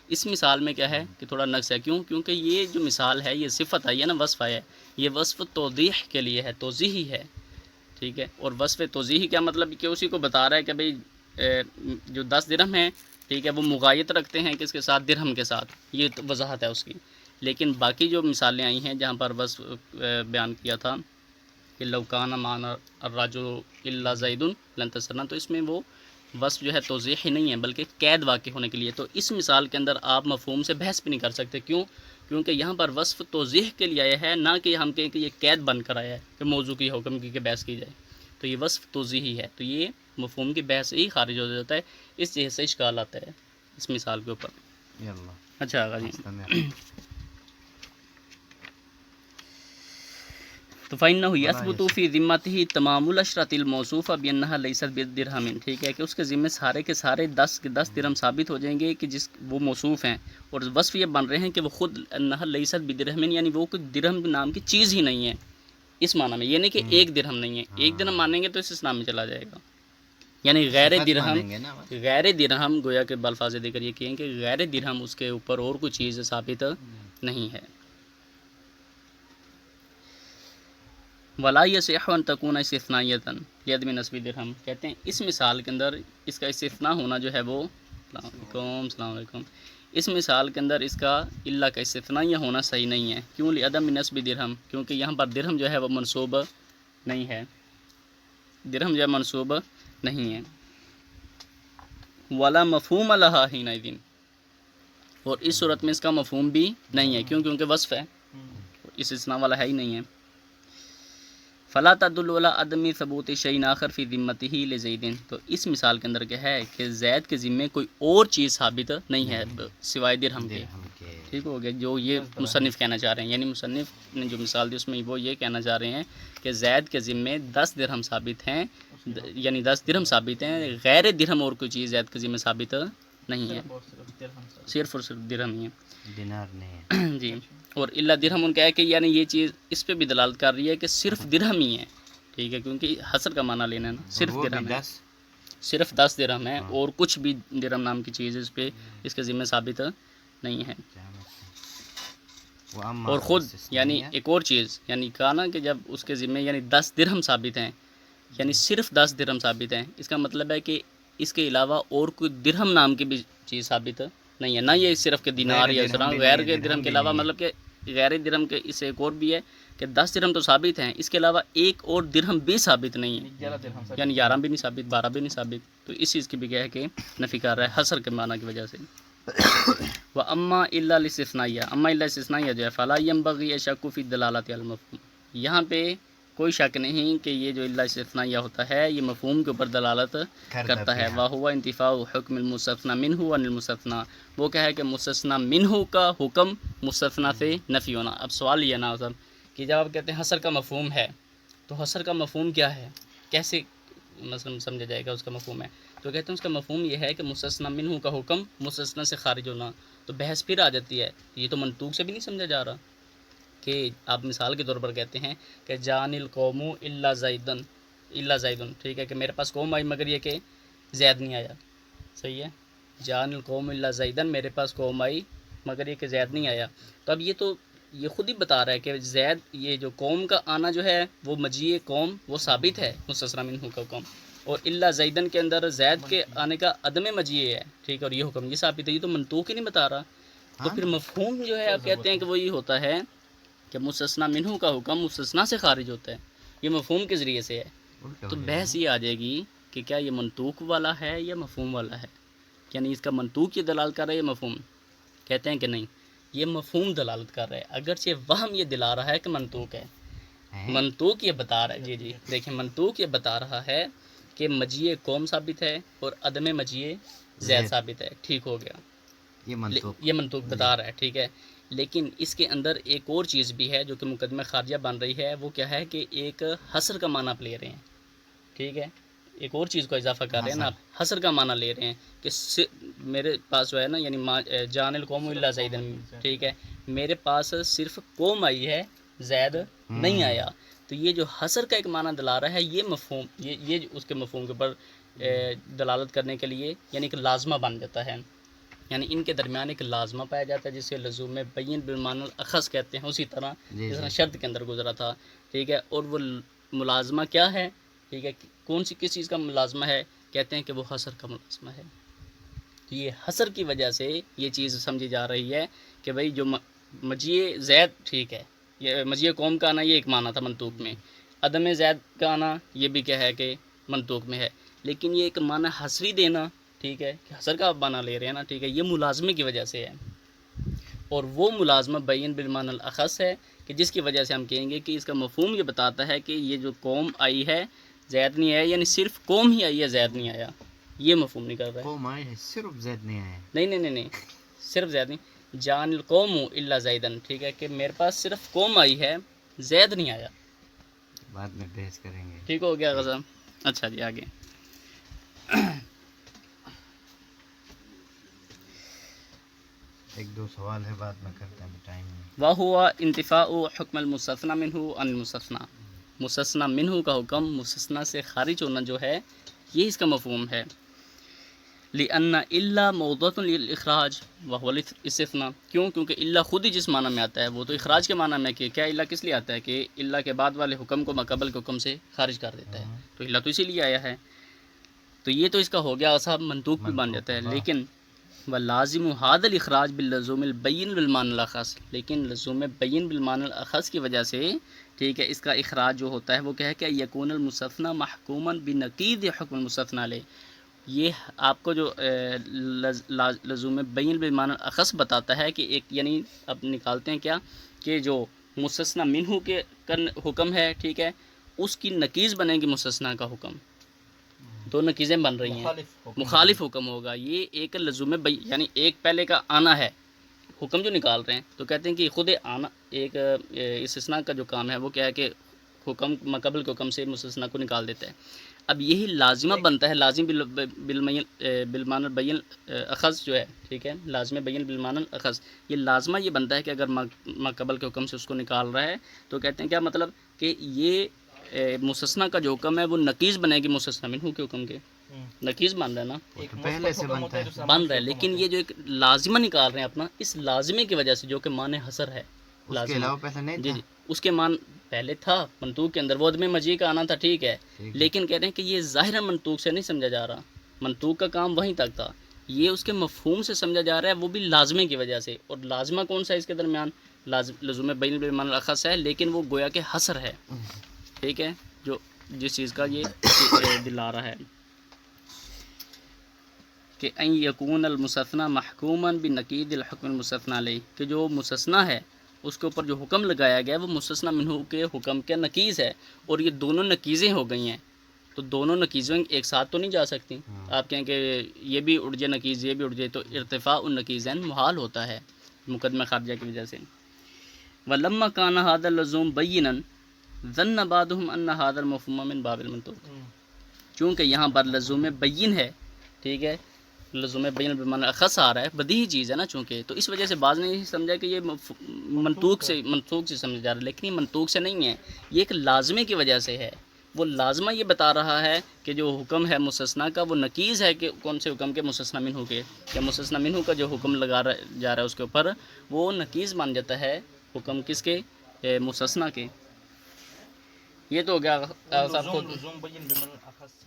اس مثال میں کیا ہے کہ تھوڑا نقص ہے، کیونکہ یہ جو مثال ہے یہ صفت ہے، یہ نا وصف ہے، یہ وصف توضیح کے لیے ہے، توضیحی ہے، ٹھیک ہے، اور وصف توضیحی کیا مطلب کہ اسی کو بتا رہا ہے کہ بھئی جو 10 درہم ہیں، ٹھیک ہے، وہ مغایت رکھتے ہیں کس کے ساتھ، درہم کے ساتھ، یہ وضاحت ہے اس کی۔ لیکن باقی جو مثالیں آئی ہیں جہاں پر وصف بیان کیا تھا کہ لو کان معنا الرجل الا زید لانتصرنا، تو اس میں وہ وصف جو ہے توضیح ہی نہیں ہے بلکہ قید واقع ہونے کے لیے، تو اس مثال کے اندر آپ مفہوم سے بحث بھی نہیں کر سکتے، کیونکہ یہاں پر وصف توضیح کے لیے آیا ہے، نہ کہ ہم کہیں کہ یہ قید بن کر آیا ہے کہ موضوع کی حکم کی بحث کی جائے، تو یہ وصف توضیحی ہے، تو یہ مفہوم کی بحث ہی خارج ہو جاتا ہے، اس چیز سے اشکال آتا ہے اس مثال کے اوپر۔ اچھا آگا جی، تو فَإِنَّهُ يَثْبُتُ فِي ذِمَّتِهِ تَمَامُ الْعَشْرَةِ الْمَوْصُوفَةِ بِأَنَّهَا لَيْسَتْ بِدِرْهَمٍ، ٹھیک ہے، کہ اس کے ذمے سارے کے سارے 10 درہم ثابت ہو جائیں گے کہ جس وہ موصوف ہیں، اور وصف یہ بن رہے ہیں کہ وہ خود انها ليست بدرہم، یعنی وہ کوئی درہم نام کی چیز ہی نہیں ہے، اس معنی میں یہ نہیں کہ ایک درہم نہیں ہے، ایک درہم مانیں گے تو اس اسلام میں چلا جائے گا، یعنی غیر درہم گویا کہ بالفاظ دیگر یہ کہیں کہ غیر درہم اس کے اوپر اور کوئی چیز ثابت نہیں ہے۔ ولا یصح ان تکون استثنائیۃ لعدم نسب درہم، کہتے ہیں اس مثال کے اندر اس کا استثناء ہونا جو ہے وہ، السلام علیکم، اس مثال کے اندر اس کا الا کا استثنائیہ ہونا صحیح نہیں ہے، کیوں؟ لعدم نسب درہم، کیونکہ یہاں پر درہم جو ہے وہ منصوب نہیں ہے، درہم جو ہے منصوب نہیں ہے۔ ولا مفہوم لہا حینئذ، اور اس صورت میں اس کا مفہوم بھی نہیں ہے، کیونکہ وصف ہے، اس استثناء والا ہے ہی نہیں ہے۔ فلا تدل علی عدم ثبوت شیء آخر فی ذمتہ لزید، تو اس مثال کے اندر کیا ہے کہ زید کے ذمے کوئی اور چیز ثابت نہیں ہے سوائے درہم کے. ٹھیک ہو گیا، جو یہ مصنف کہنا چاہ رہے ہیں، یعنی مصنف نے جو مثال دی اس میں وہ یہ کہنا چاہ رہے ہیں کہ زید کے ذمے 10 درہم ثابت ہیں، یعنی 10 درہم ثابت ہیں، غیر درہم اور کوئی چیز زید کے ذمے ثابت نہیں ہے، صرف اور صرف درہم ہی ہے. دینار نہیں ہے. جی، اور الا درہم ان کا ہے کہ یعنی یہ چیز اس پہ بھی دلالت کر رہی ہے کہ صرف درہم ہی ہے. ٹھیک ہے، کیونکہ حصر کا معنی لینا ہے نا، صرف درہم ہے، صرف 10 درہم ہے اور کچھ بھی درہم نام کی چیز اس پہ اس کے ذمہ ثابت نہیں ہے. اور خود یعنی ایک اور چیز یعنی کہا نا کہ جب اس کے ذمہ یعنی 10 درہم ثابت ہیں، یعنی صرف 10 درہم ثابت ہیں، اس کا مطلب ہے کہ اس کے علاوہ اور کوئی درہم نام کی بھی چیز ثابت نہیں ہے، نہ یہ صرف کہ دینار یا اس طرح غیر کے درہم کے علاوہ، مطلب کہ غیر درہم کے اس سے ایک اور بھی ہے کہ 10 درہم تو ثابت ہیں، اس کے علاوہ ایک اور درہم بھی ثابت نہیں ہے، یعنی 11 بھی نہیں ثابت، 12 بھی نہیں ثابت. تو اس چیز کی بھی کیا ہے کہ نفی کر رہا ہے حصر کے معنی کی وجہ سے. وَأَمَّا إِلَّا الاستثنائیہ، اما الا استثنائیہ جو ہے فَلَا يَنبَغِي الشَّكُّ فِي الدَّلَالَةِ عَلَى الْمَفْهُومِ، یہاں پہ کوئی شک نہیں کہ یہ جو الا استثنائیہ ہوتا ہے یہ مفہوم کے اوپر دلالت کرتا ہے. وَهُوَ انتفاء حکم المستثنى منه عن المستثنى، وہ کیا ہے کہ مستثنی منہ کا حکم مستثنی سے نفی ہونا. اب سوال یہ نا صاحب کہ جب آپ کہتے ہیں حصر کا مفہوم ہے تو حصر کا مفہوم کیا ہے، کیسے مثلا سمجھا جائے گا اس کا مفہوم ہے؟ تو کہتے ہیں اس کا مفہوم یہ ہے کہ مستثنی منہ کا حکم مستثنی سے خارج ہونا. تو بحث پھر آ جاتی ہے، یہ تو منطوق سے بھی نہیں سمجھا جا رہا کہ آپ مثال کے طور پر کہتے ہیں کہ جان القوم الا زیدن، الا زیدن، ٹھیک ہے کہ میرے پاس قوم آئی مگر یہ کہ زید نہیں آیا. صحیح ہے، جان القوم الا زیدن، میرے پاس قوم آئی مگر یہ کہ زید نہیں آیا. تو اب یہ خود ہی بتا رہا ہے کہ زید، یہ جو قوم کا آنا جو ہے وہ مجیء قوم وہ ثابت ہے مستثنی منہ کا حکم، اور الا زیدن کے اندر زید کے آنے کا عدم مجیء ہے. ٹھیک ہے، اور یہ حکم یہ ثابت ہے، یہ تو منطوق ہی نہیں بتا رہا. تو پھر مفہوم جو ہے آپ کہتے ہیں کہ وہ یہ ہوتا ہے کہ مستثنی منہ کا حکم مستثنی سے خارج ہوتا ہے، یہ مفہوم کے ذریعے سے ہے. تو بحث یہ آ جائے گی کہ کیا یہ منطوق والا ہے یا مفہوم والا ہے، یعنی اس کا منطوق یہ دلالت کر رہا ہے یا مفہوم؟ کہتے ہیں کہ نہیں، یہ مفہوم دلالت کر رہا ہے، اگرچہ وہم یہ دلا رہا ہے کہ منطوق ہے. منطوق یہ بتا رہا ہے، جی دیکھیں، منطوق یہ بتا رہا ہے کہ مجیء قوم ثابت ہے اور عدم مجیء زید ثابت ہے. ٹھیک ہو گیا، یہ منطوق بتا رہا ہے. ٹھیک ہے، لیکن اس کے اندر ایک اور چیز بھی ہے جو کہ مقدمہ خارجہ بن رہی ہے، وہ کیا ہے کہ ایک حصر کا معنی آپ لے رہے ہیں. ٹھیک ہے، ایک اور چیز کو اضافہ کر رہے ہیں نا آپ، حصر کا معنی لے رہے ہیں کہ میرے پاس جو ہے نا یعنی جان القوم الا زیدن، ٹھیک ہے، میرے پاس صرف قوم آئی ہے، زید نہیں آیا. تو یہ جو حصر کا ایک معنی دلا رہا ہے، یہ مفہوم یہ اس کے مفہوم کے اوپر دلالت کرنے کے لیے یعنی ایک لازمہ بن جاتا ہے، یعنی ان کے درمیان ایک لازمہ پایا جاتا ہے جسے لزوم بین بالمعنی الاخص کہتے ہیں. اسی طرح جس طرح شرط کے اندر گزرا تھا. ٹھیک ہے، اور وہ ملازمہ کیا ہے؟ ٹھیک ہے، کس چیز کا ملازمہ ہے؟ کہتے ہیں کہ وہ حصر کا ملازمہ ہے. تو یہ حصر کی وجہ سے یہ چیز سمجھی جا رہی ہے کہ بھئی جو مجیء زید، ٹھیک ہے، یہ مجیء قوم کا آنا یہ ایک معنی تھا منطوق میں، عدم زید کا آنا یہ بھی کیا ہے کہ منطوق میں ہے، لیکن یہ ایک معنی حصری دینا، ٹھیک ہے، کہ حصر کا معنی لے رہے ہیں نا، ٹھیک ہے، یہ ملازمے کی وجہ سے ہے. اور وہ ملازمہ بین بالمعنی الاخص ہے کہ جس کی وجہ سے ہم کہیں گے کہ اس کا مفہوم یہ بتاتا ہے کہ یہ جو قوم آئی ہے زید نہیں آیا، یعنی صرف قوم ہی آئی ہے، زید نہیں آیا. یہ مفہوم نہیں کر رہا ہے، قوم آئی ہے صرف زید نہیں آیا. نہیں، صرف زید نہیں، جان القوم الا زیدن، ٹھیک ہے، کہ میرے پاس صرف قوم آئی ہے، زید نہیں آیا. بعد میں بحث کریں گے. ٹھیک ہو گیا غزہ. اچھا جی، آگے ایک دو سوال ہے بعد میں کرتے ہیں، ٹائم میں. وَهُوَ انتفاء حکم المستثنى منہ عن المستثنى، مستثنی منہ کا حکم مستثنی سے خارج ہونا جو ہے یہ اس کا مفہوم ہے. لِأَنَّ إِلَّا مَوْضُوعٌ لِلْإِخْرَاج وَهُوَ الاستثناء، کیونکہ الا خود ہی جس معنی میں آتا ہے وہ تو اخراج کے معنی میں، کہ کیا الا کس لیے آتا ہے کہ الا کے بعد والے حکم کو ماقبل کے حکم سے خارج کر دیتا ہے. تو الا تو اسی لیے آیا ہے. تو یہ تو اس کا ہو گیا صاحب، منطوق بھی بن جاتا ہے. لیکن لازم هذا الاخراج باللزوم البین بالمعنی الاخص، لیکن لزوم بین بالمعنی الاخص کی وجہ سے، ٹھیک ہے، اس کا اخراج جو ہوتا ہے وہ کیا ہے کہ یکون المستثنی محکوما بنقیض حکم المستثنی علیہ. یہ آپ کو جو لزوم بین بالمعنی الاخص بتاتا ہے کہ ایک، یعنی اب نکالتے ہیں کیا کہ جو مستثنی منہ کے حکم ہے، ٹھیک ہے، اس کی نقیض بنے گی مستثنا کا حکم. دو نقیزیں بن رہی ہیں, مخالف حکم ہوگا. یہ ایک لزوم یعنی ایک پہلے کا آنا ہے, حکم جو نکال رہے ہیں تو کہتے ہیں کہ خود آنا ایک استثناء کا جو کام ہے وہ کیا ہے کہ حکم مقابل کے حکم سے مستثنا کو نکال دیتا ہے. اب یہی لازمہ بنتا ہے, لازم بالمعنی البین اخذ جو ہے, ٹھیک ہے, لازم بین بالمعنی الاخذ, یہ لازمہ یہ بنتا ہے کہ اگر مقابل کے حکم سے اس کو نکال رہا ہے تو کہتے ہیں کیا مطلب کہ یہ مستثنا کا جو حکم ہے وہ نقیض بنے گی مستثنا منہ کے حکم کے, نقیض بن رہا ہے نا, پہلے سے بنتا ہے. بن رہا ہے. لیکن یہ جو ایک لازمہ نکال رہے ہیں اپنا, اس لازمے کی وجہ سے جو کہ معنی حصر ہے, اس کے علاوہ پہلے نہیں جی تھا. جی اس کے مان پہلے تھا منطوق کے اندر, وہ عدم مجیء کا آنا تھا, ٹھیک ہے, لیکن کہتے ہیں کہ یہ ظاہر منطوق سے نہیں سمجھا جا رہا, منطوق کا کام وہیں تک تھا, یہ اس کے مفہوم سے سمجھا جا رہا ہے, وہ بھی لازمے کی وجہ سے. اور لازمہ کون سا ہے اس کے درمیان, لزوم بین بالمعنی الاخص ہے, لیکن وہ گویا کہ حصر ہے, ٹھیک ہے, جو جس چیز کا یہ دلا رہا ہے کہ ان یکون المستثنی محکوما بنقید الحکم المستثنی علیہ, کہ جو مستثنی ہے اس کے اوپر جو حکم لگایا گیا ہے وہ مستثنی منہ کے حکم کے نقیض ہے, اور یہ دونوں نقیضیں ہو گئی ہیں. تو دونوں نقیضیں ایک ساتھ تو نہیں جا سکتی. آپ کہیں کہ یہ بھی اڑ جائے نقیض, یہ بھی اڑ جائے, تو ارتفاع النقیضین محال ہوتا ہے مقدمہ خارجہ کی وجہ سے. ولما کان ھذا اللزوم بینا ظن بعضهم ان ھذا المفہوم من باب المنطوق, چونکہ یہاں پر لزوم بین ہے, ٹھیک ہے, لزوم بین بالمعنی اخص آ رہا ہے, بدیہی چیز ہے نا چونکہ, تو اس وجہ سے بعض نے یہ سمجھا کہ یہ منطوق سے سمجھا جا رہا ہے, لیکن یہ منطوق سے نہیں ہے, یہ ایک لازمے کی وجہ سے ہے. وہ لازمہ یہ بتا رہا ہے کہ جو حکم ہے مستثنا کا وہ نقیض ہے کہ کون سے حکم کے, مستثنا منہ کے, یا مستثنا منہ کا جو حکم لگا جا رہا ہے اس کے اوپر وہ نقیض مان جاتا ہے حکم کس کے, مستثنا کے. یہ تو ہو گیا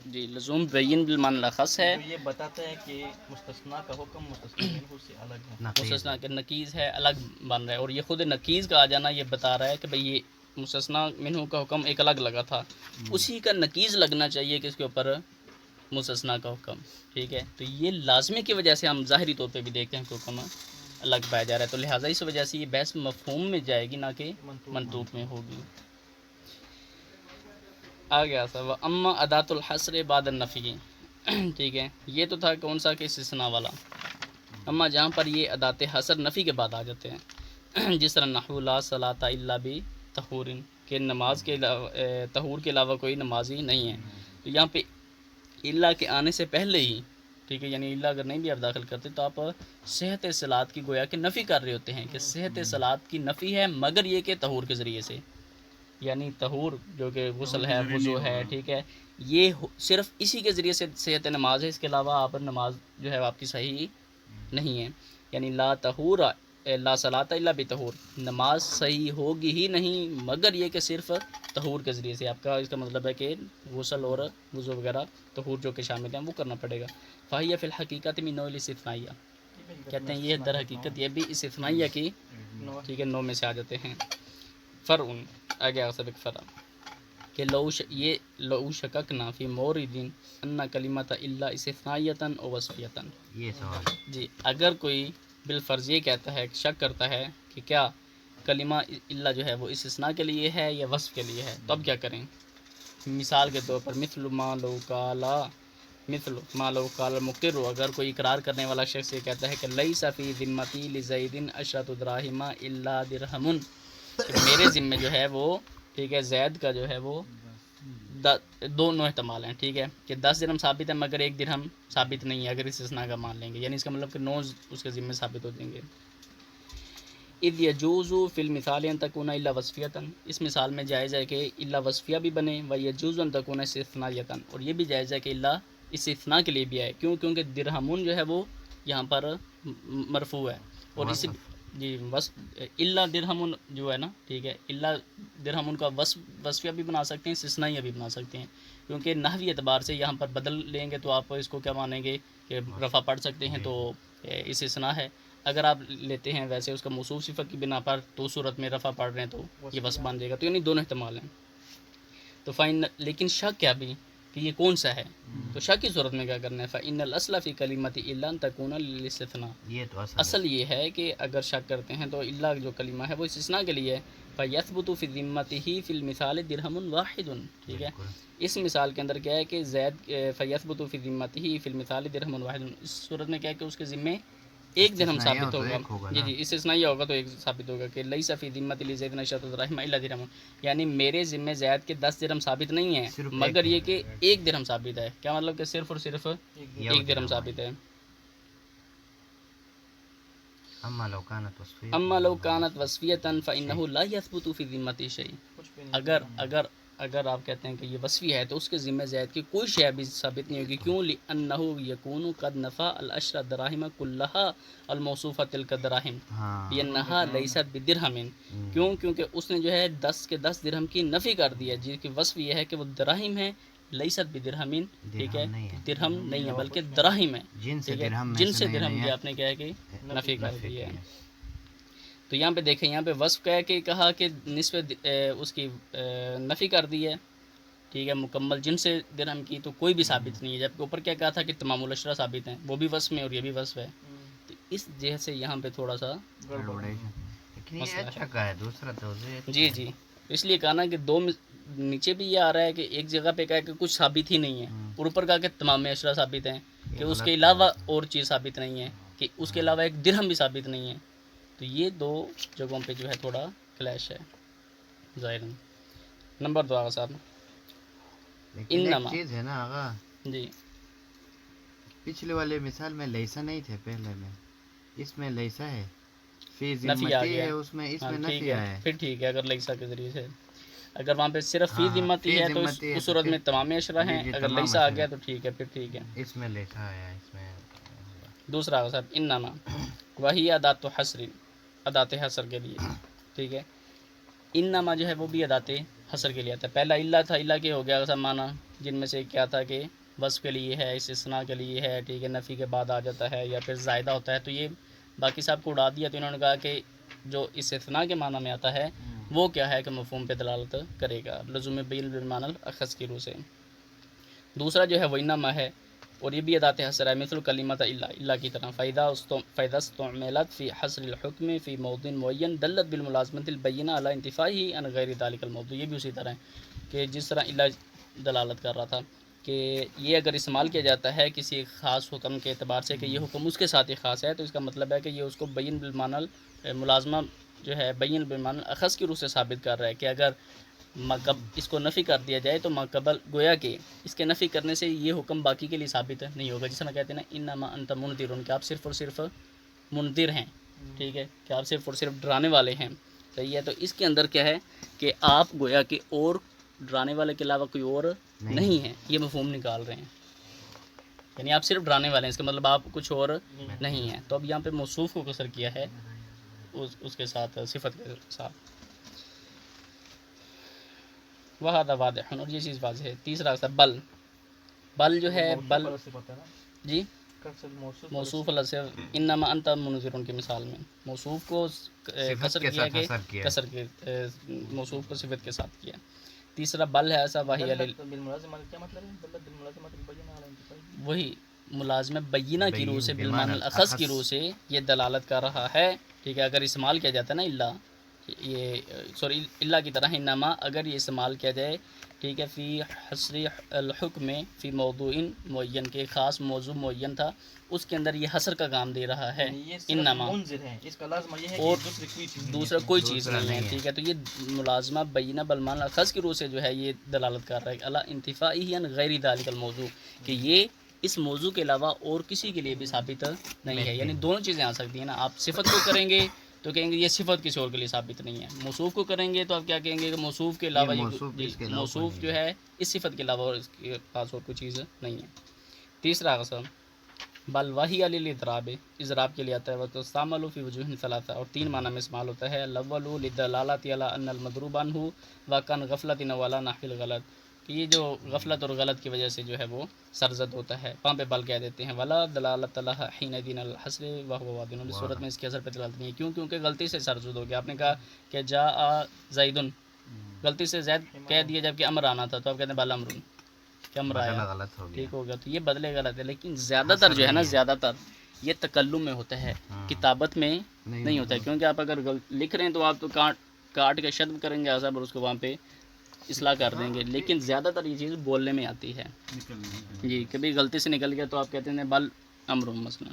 جی, لزوم بین بالمعنی الاخص ہے, یہ بتاتا ہے کہ مستثنا کا حکم مستثنا منہ سے الگ ہے, مستثنا کے نقیض ہے, الگ بن رہا ہے. اور یہ خود نقیض کا آ جانا یہ بتا رہا ہے کہ بھئی یہ مستثنا منہ کا حکم ایک الگ لگا تھا, اسی کا نقیض لگنا چاہیے کہ اس کے اوپر مستثنا کا حکم, ٹھیک ہے. تو یہ لازمے کی وجہ سے ہم ظاہری طور پہ بھی دیکھتے ہیں کہ حکم الگ پایا جا رہا ہے, تو لہٰذا اس وجہ سے یہ بحث مفہوم میں جائے گی نہ کہ منطوق میں ہوگی. آ گیا سب اما ادات الحصر بعد النفی, ٹھیک ہے, یہ تو تھا کون سا کہ استثناء والا. اما جہاں پر یہ ادات حصر نفی کے بعد آ جاتے ہیں, جس طرح نحو لا صلاۃ الا بطہور, کہ نماز کے طہور کے علاوہ کوئی نمازی نہیں ہے. تو یہاں پہ الا کے آنے سے پہلے ہی, ٹھیک ہے, یعنی الا اگر نہیں بھی آپ داخل کرتے تو آپ صحت صلاۃ کی گویا کہ نفی کر رہے ہوتے ہیں کہ صحت صلاۃ کی نفی ہے, مگر یہ کہ طہور کے ذریعے سے, یعنی طہور جو کہ غسل ہے, وضو ہے, ٹھیک ہے, یہ صرف اسی کے ذریعے سے صحت نماز ہے, اس کے علاوہ آپ نماز جو ہے آپ کی صحیح نہیں ہے. یعنی لا طہور لا صلاۃ الا بطہور, نماز صحیح ہوگی ہی نہیں مگر یہ کہ صرف طہور کے ذریعے سے. آپ کا اس کا مطلب ہے کہ غسل اور وضو وغیرہ طہور جو کہ شامل ہیں وہ کرنا پڑے گا. فہی فی الحقیقت من نوع الاستثنائیہ, کہتے ہیں یہ در حقیقت یہ بھی استثنائیہ کی, ٹھیک ہے, نوع میں سے آ جاتے ہیں. فرع آگے سبق فرع کہ یہ لو شککنا فی مورد ان کلمۃ الا استثنائیۃ او وصفیۃ, یہ سوال جی, اگر کوئی بالفرض یہ کہتا ہے, شک کرتا ہے کہ کیا کلمہ الا جو ہے وہ استثناء کے لیے ہے یا وصف کے لیے ہے, تو اب کیا کریں. مثال کے طور پر مثل ما لو قال المقر, اگر کوئی اقرار کرنے والا شخص یہ کہتا ہے کہ لیس فی ذمتی لزید عشرۃ دراہم الا درہم, کہ میرے ذمے جو ہے وہ, ٹھیک ہے, زید کا جو ہے وہ دونوں احتمال ہیں, ٹھیک ہے, کہ 10 درہم ثابت ہے مگر 1 درہم ثابت نہیں ہے اگر استثناء کا مان لیں گے, یعنی اس کا مطلب کہ 9 اس کے ذمے ثابت ہو جائیں گے. اذ یجوز فی المثال ان تکون الا وصفیۃ, اس مثال میں جائز ہے کہ الا وصفیہ بھی بنے, و یجوز ان تکون استثنائیۃ, اور یہ بھی جائز ہے کہ الا استثناء کے لیے بھی آئے. کیوں, کیونکہ درہمون جو ہے وہ یہاں پر مرفوع ہے, اور اسی جی الا درہم جو ہے نا, ٹھیک ہے, الا درہم کا وصفیہ بھی بنا سکتے ہیں, استثنائیہ بھی بنا سکتے ہیں, کیونکہ نحوی اعتبار سے یہاں پر بدل لیں گے تو آپ اس کو کیا مانیں گے کہ رفع پڑھ سکتے ہیں تو استثناء ہے. اگر آپ لیتے ہیں ویسے اس کا موصوف صفت کی بنا پر تو صورت میں رفع پڑھ رہے ہیں تو یہ وصف بن جائے گا. تو یعنی دونوں احتمال ہیں. تو فائن, لیکن شک کیا بھی کہ یہ کون سا ہے, تو شک کی صورت میں کیا کرنا ہے. فإن الأصل فی کلمۃ الا ان تکون للاستثناء, یہ تو اصل یہ ہے کہ اگر شک کرتے ہیں تو الا جو کلمہ ہے وہ استثناء کے لیے ہے, فیثبت فی ذمتہ فی المثال درہم واحد، ٹھیک ہے. بالکل. اس مثال کے اندر کیا ہے کہ زید فیثبت فی ذمتہ فی المثال درہم واحد، اس صورت میں کیا ہے کہ اس کے ذمے ایک درہم استثنائیہ ثابت تو ہوگا. ایک ہوگا جی نا. جی استثنائیہ ہوگا تو ایک ثابت ہوگا کہ لیس فی ذمۃ لزید عشرۃ دراہم الا درہم، یعنی میرے ذمے زید کے 10 درہم ثابت نہیں ہیں صرف مگر ایک یہ کہ ایک درہم ثابت ہے. کیا مطلب کہ صرف اور صرف یا ایک درہم ثابت ہے. اما لو کانت وصفیہ اما لو کانت وصفیۃ فانہ لا یثبت فی ذمۃ شیء، کچھ بھی نہیں. اگر آپ کہتے ہیں کہ یہ وصفی ہے تو اس کے ذمہ زید کی کوئی شے بھی ثابت نہیں ہوگی. کیوں؟ لأنہ یکون قد نفى العشر دراہم كلها الموصوفہ تلک الدراہم ہاں. بانہا لیست بدرہم. کیوں؟ کیونکہ اس نے جو ہے 10 کے 10 درہم کی نفی کر دی ہے، جس کی وصف یہ ہے کہ وہ دراہم ہے، لیست بدرہم، ٹھیک ہے، درہم نہیں ہے. درہم نہیں ہے بلکہ دراہم ہے. جن سے ٹھیک ہے، درہم میں جن سے نہیں درہم ہے، کی آپ نے کیا ہے کہ نفی کر نفی دی ہے. کی ہے. تو یہاں پہ دیکھیں، یہاں پہ وصف کہہ کے کہا کہ نصف اس کی نفی کر دی ہے، ٹھیک ہے، مکمل جن سے درہم کی تو کوئی بھی ثابت نہیں ہے. جبکہ اوپر کیا کہا تھا کہ تمام العشرہ ثابت ہیں، وہ بھی وصف میں اور یہ بھی وصف ہے. تو اس جہت سے یہاں پہ تھوڑا سا گڑبڑ ہے. لیکن یہ مسئلہ اچھا کا ہے، دوسرا توضیح. جی جی اس لیے کہا نا کہ دو نیچے بھی یہ آ رہا ہے کہ ایک جگہ پہ کہا کہ کچھ ثابت ہی نہیں ہے، اور اوپر کہا کہ تمام عشرہ ثابت ہیں، کہ اس کے علاوہ اور چیز ثابت نہیں ہے، کہ اس کے علاوہ ایک درہم بھی ثابت نہیں ہے. تو یہ دو جگہوں پہ جو ہے تھوڑا کلیش ہے ظاہر. نمبر 2 آغا صاحب. لیکن ایک انما چیز ہے نا آغا، جی پچھلے والے مثال میں لیسا نہیں تھے، پہلے میں اس میں لیسا ہے، فی نفی آ ذمتی گیا ہے، اس میں ہاں ٹھیک نفی ہے، آیا ہے. پھر ٹھیک ہے. اگر لیسا کے ذریعے سے اگر وہاں پہ صرف فی ہاں، ذمتی فی ہے تو ذمتی ہے اس تو صورت پھر میں تمام عشرہ ہیں. یہ اگر تمام لیسا آ عشرہ. گیا تو ٹھیک ہے، پھر ٹھیک ہے. اس میں لیسا آیا ہے، اس میں دوسرا آغا صاحب. انما وہی ادات حصر، ادات حصر کے لیے، ٹھیک ہے. انما جو ہے وہ بھی ادات حصر کے لیے آتا ہے. پہلا اللہ تھا، اللہ کے ہو گیا سب معنی، جن میں سے کیا تھا کہ وصف کے لیے ہے، استثناء کے لیے ہے، ٹھیک ہے، نفی کے بعد آ جاتا ہے یا پھر زائدہ ہوتا ہے. تو یہ باقی صاحب کو اڑا دیا. تو انہوں نے کہا کہ جو استثناء کے معنی میں آتا ہے وہ کیا ہے کہ مفہوم پہ دلالت کرے گا، لزوم بیل بالمعنی الاخص کی روح سے. دوسرا جو ہے وہ انما ہے، اور یہ بھی ادات حصر ہے، مثل کلمۃ اللہ کی طرح. فإذا استعملت في حصر الحكم في موضع معین دلت بالملازمۃ البینہ علی انتفاعه عن غیر ذلك الموضوع. یہ بھی اسی طرح ہے کہ جس طرح اللہ دلالت کر رہا تھا کہ یہ اگر استعمال کیا جاتا ہے کسی خاص حکم کے اعتبار سے کہ یہ حکم اس کے ساتھ ہی خاص ہے، تو اس کا مطلب ہے کہ یہ اس کو بین بالمعنی ملازمہ جو ہے بین بالمعنی اخص کی روح سے ثابت کر رہا ہے. کہ اگر اس کو نفی کر دیا جائے تو ماقبل گویا کہ اس کے نفی کرنے سے یہ حکم باقی کے لیے ثابت نہیں ہوگا. جس طرح کہتے ہیں نا انما انت منذر، کہ آپ صرف اور صرف منذر ہیں، ٹھیک ہے، کہ آپ صرف اور صرف ڈرانے والے ہیں. صحیح ہے. تو اس کے اندر کیا ہے کہ آپ گویا کہ اور ڈرانے والے کے علاوہ کوئی اور نہیں ہے، یہ مفہوم نکال رہے ہیں. یعنی آپ صرف ڈرانے والے ہیں، اس کا مطلب آپ کچھ اور نہیں ہیں. تو اب یہاں پہ موصوف کو کسر کیا ہے اس کے ساتھ، صفت کے ساتھ. وَهَذَا وَاضِحٌ، اور یہ چیز واضح ہے. تیسرا بل جو ہے بل جی موصوف سے انما انت منذر کی مثال میں موصوف کو کسر کیا کہ کسر کے موصوف کو صفت کے ساتھ کیا. تیسرا بل ہے ایسا وہی ملازمہ بینہ کی روح سے بالمعنی الاخص کی روح سے یہ دلالت کر رہا ہے. ٹھیک ہے. اگر استعمال کیا جاتا ہے نا اللہ، یہ سوری اللہ کی طرح انما اگر یہ استعمال کیا جائے، ٹھیک ہے، فی حصر الحکم فی موضوع معین، کے خاص موضوع معین تھا، اس کے اندر یہ حصر کا کام دے رہا ہے. انما اور دوسرا کوئی چیز نہیں ہے. ٹھیک ہے. تو یہ ملازمہ بینہ بالمعنی الاخص کی روح سے جو ہے یہ دلالت کر رہا ہے الا انتفاعہ عن غیر ذلک الموضوع، کہ یہ اس موضوع کے علاوہ اور کسی کے لیے بھی ثابت نہیں ہے. یعنی دونوں چیزیں آ سکتی ہیں نا. آپ صفت کو کریں گے تو کہیں گے یہ صفت کسی اور کے لیے ثابت نہیں ہے. موصوف کو کریں گے تو آپ کیا کہیں گے کہ موصوف کے علاوہ موصوف جو ہے اس صفت کے علاوہ اس کے پاس اور کوئی چیز نہیں ہے. تیسرا قسم بل وحی علی الاضراب، اضراب کے لیے آتا ہے. وقت استعمال فی وجوہ ثلاثہ، اور 3 معنی میں استعمال ہوتا ہے. الاول للدلالۃ علی ان المضروب عنہ وکان غفلۃ ولا نحو الغلط، کہ یہ جو غفلت اور غلط کی وجہ سے جو ہے وہ سرزد ہوتا ہے. وہاں پہ بل کہہ دیتے ہیں. ولا دلالۃ لہ حین دین الحصر وهو واضح، اس صورت میں اس کے اثر پہ دلالت نہیں ہے. کیوں؟ کیونکہ غلطی سے سرزد ہو گیا. آپ نے کہا کہ جاء زید، غلطی سے زید کہہ دیا جبکہ امر آنا تھا، تو آپ کہتے ہیں بل امر، کہ امر آیا، ٹھیک ہو گیا. تو یہ بدلے غلط ہے. لیکن زیادہ تر جو ہے نا، زیادہ تر یہ تکلم میں ہوتا ہے، کتابت میں نہیں ہوتا ہے. کیونکہ آپ اگر لکھ رہے ہیں تو آپ تو کاٹ کے شطب کریں گے صاحب اور اس کو وہاں پہ اصلاح کر دیں گے، لیکن زیادہ تر یہ چیز بولنے میں آتی ہے جی، کبھی غلطی سے نکل گیا تو آپ کہتے ہیں بل امر مثلا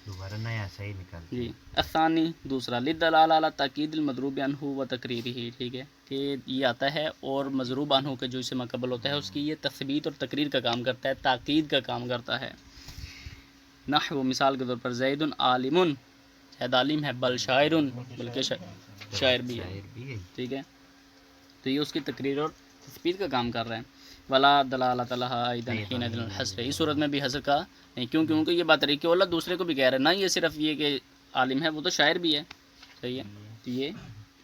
دوبارہ نیا صحیح نکالتے جی۔ ہیں۔ الثانی دوسرا للدلالہ علی تاکید المضروب عنہ و تقریرہ، ٹھیک ہے کہ یہ آتا ہے اور مضروب عنہ کے جو اسے مقبل ہوتا ہے اس کی یہ تثبیت اور تقریر کا کام کرتا ہے، تاکید کا کام کرتا ہے۔ نحو مثال کے طور پر زید عالم، زید عالم ہے، بل شاعر، بلکہ شاعر بھی ہے، شاعر بھی ہے۔ ٹھیک ہے، تو یہ اس کی تقریر اور تثبیت کا کام کر رہے ہیں۔ ولا دلالۃ لہا ایضا حین الحصر، اس صورت میں بھی حصر کا نہیں، کیونکہ یہ بات طریقے اللہ دوسرے کو بھی کہہ رہے ہیں، نہ یہ صرف یہ کہ عالم ہے، وہ تو شاعر بھی ہے، صحیح ہے، تو یہ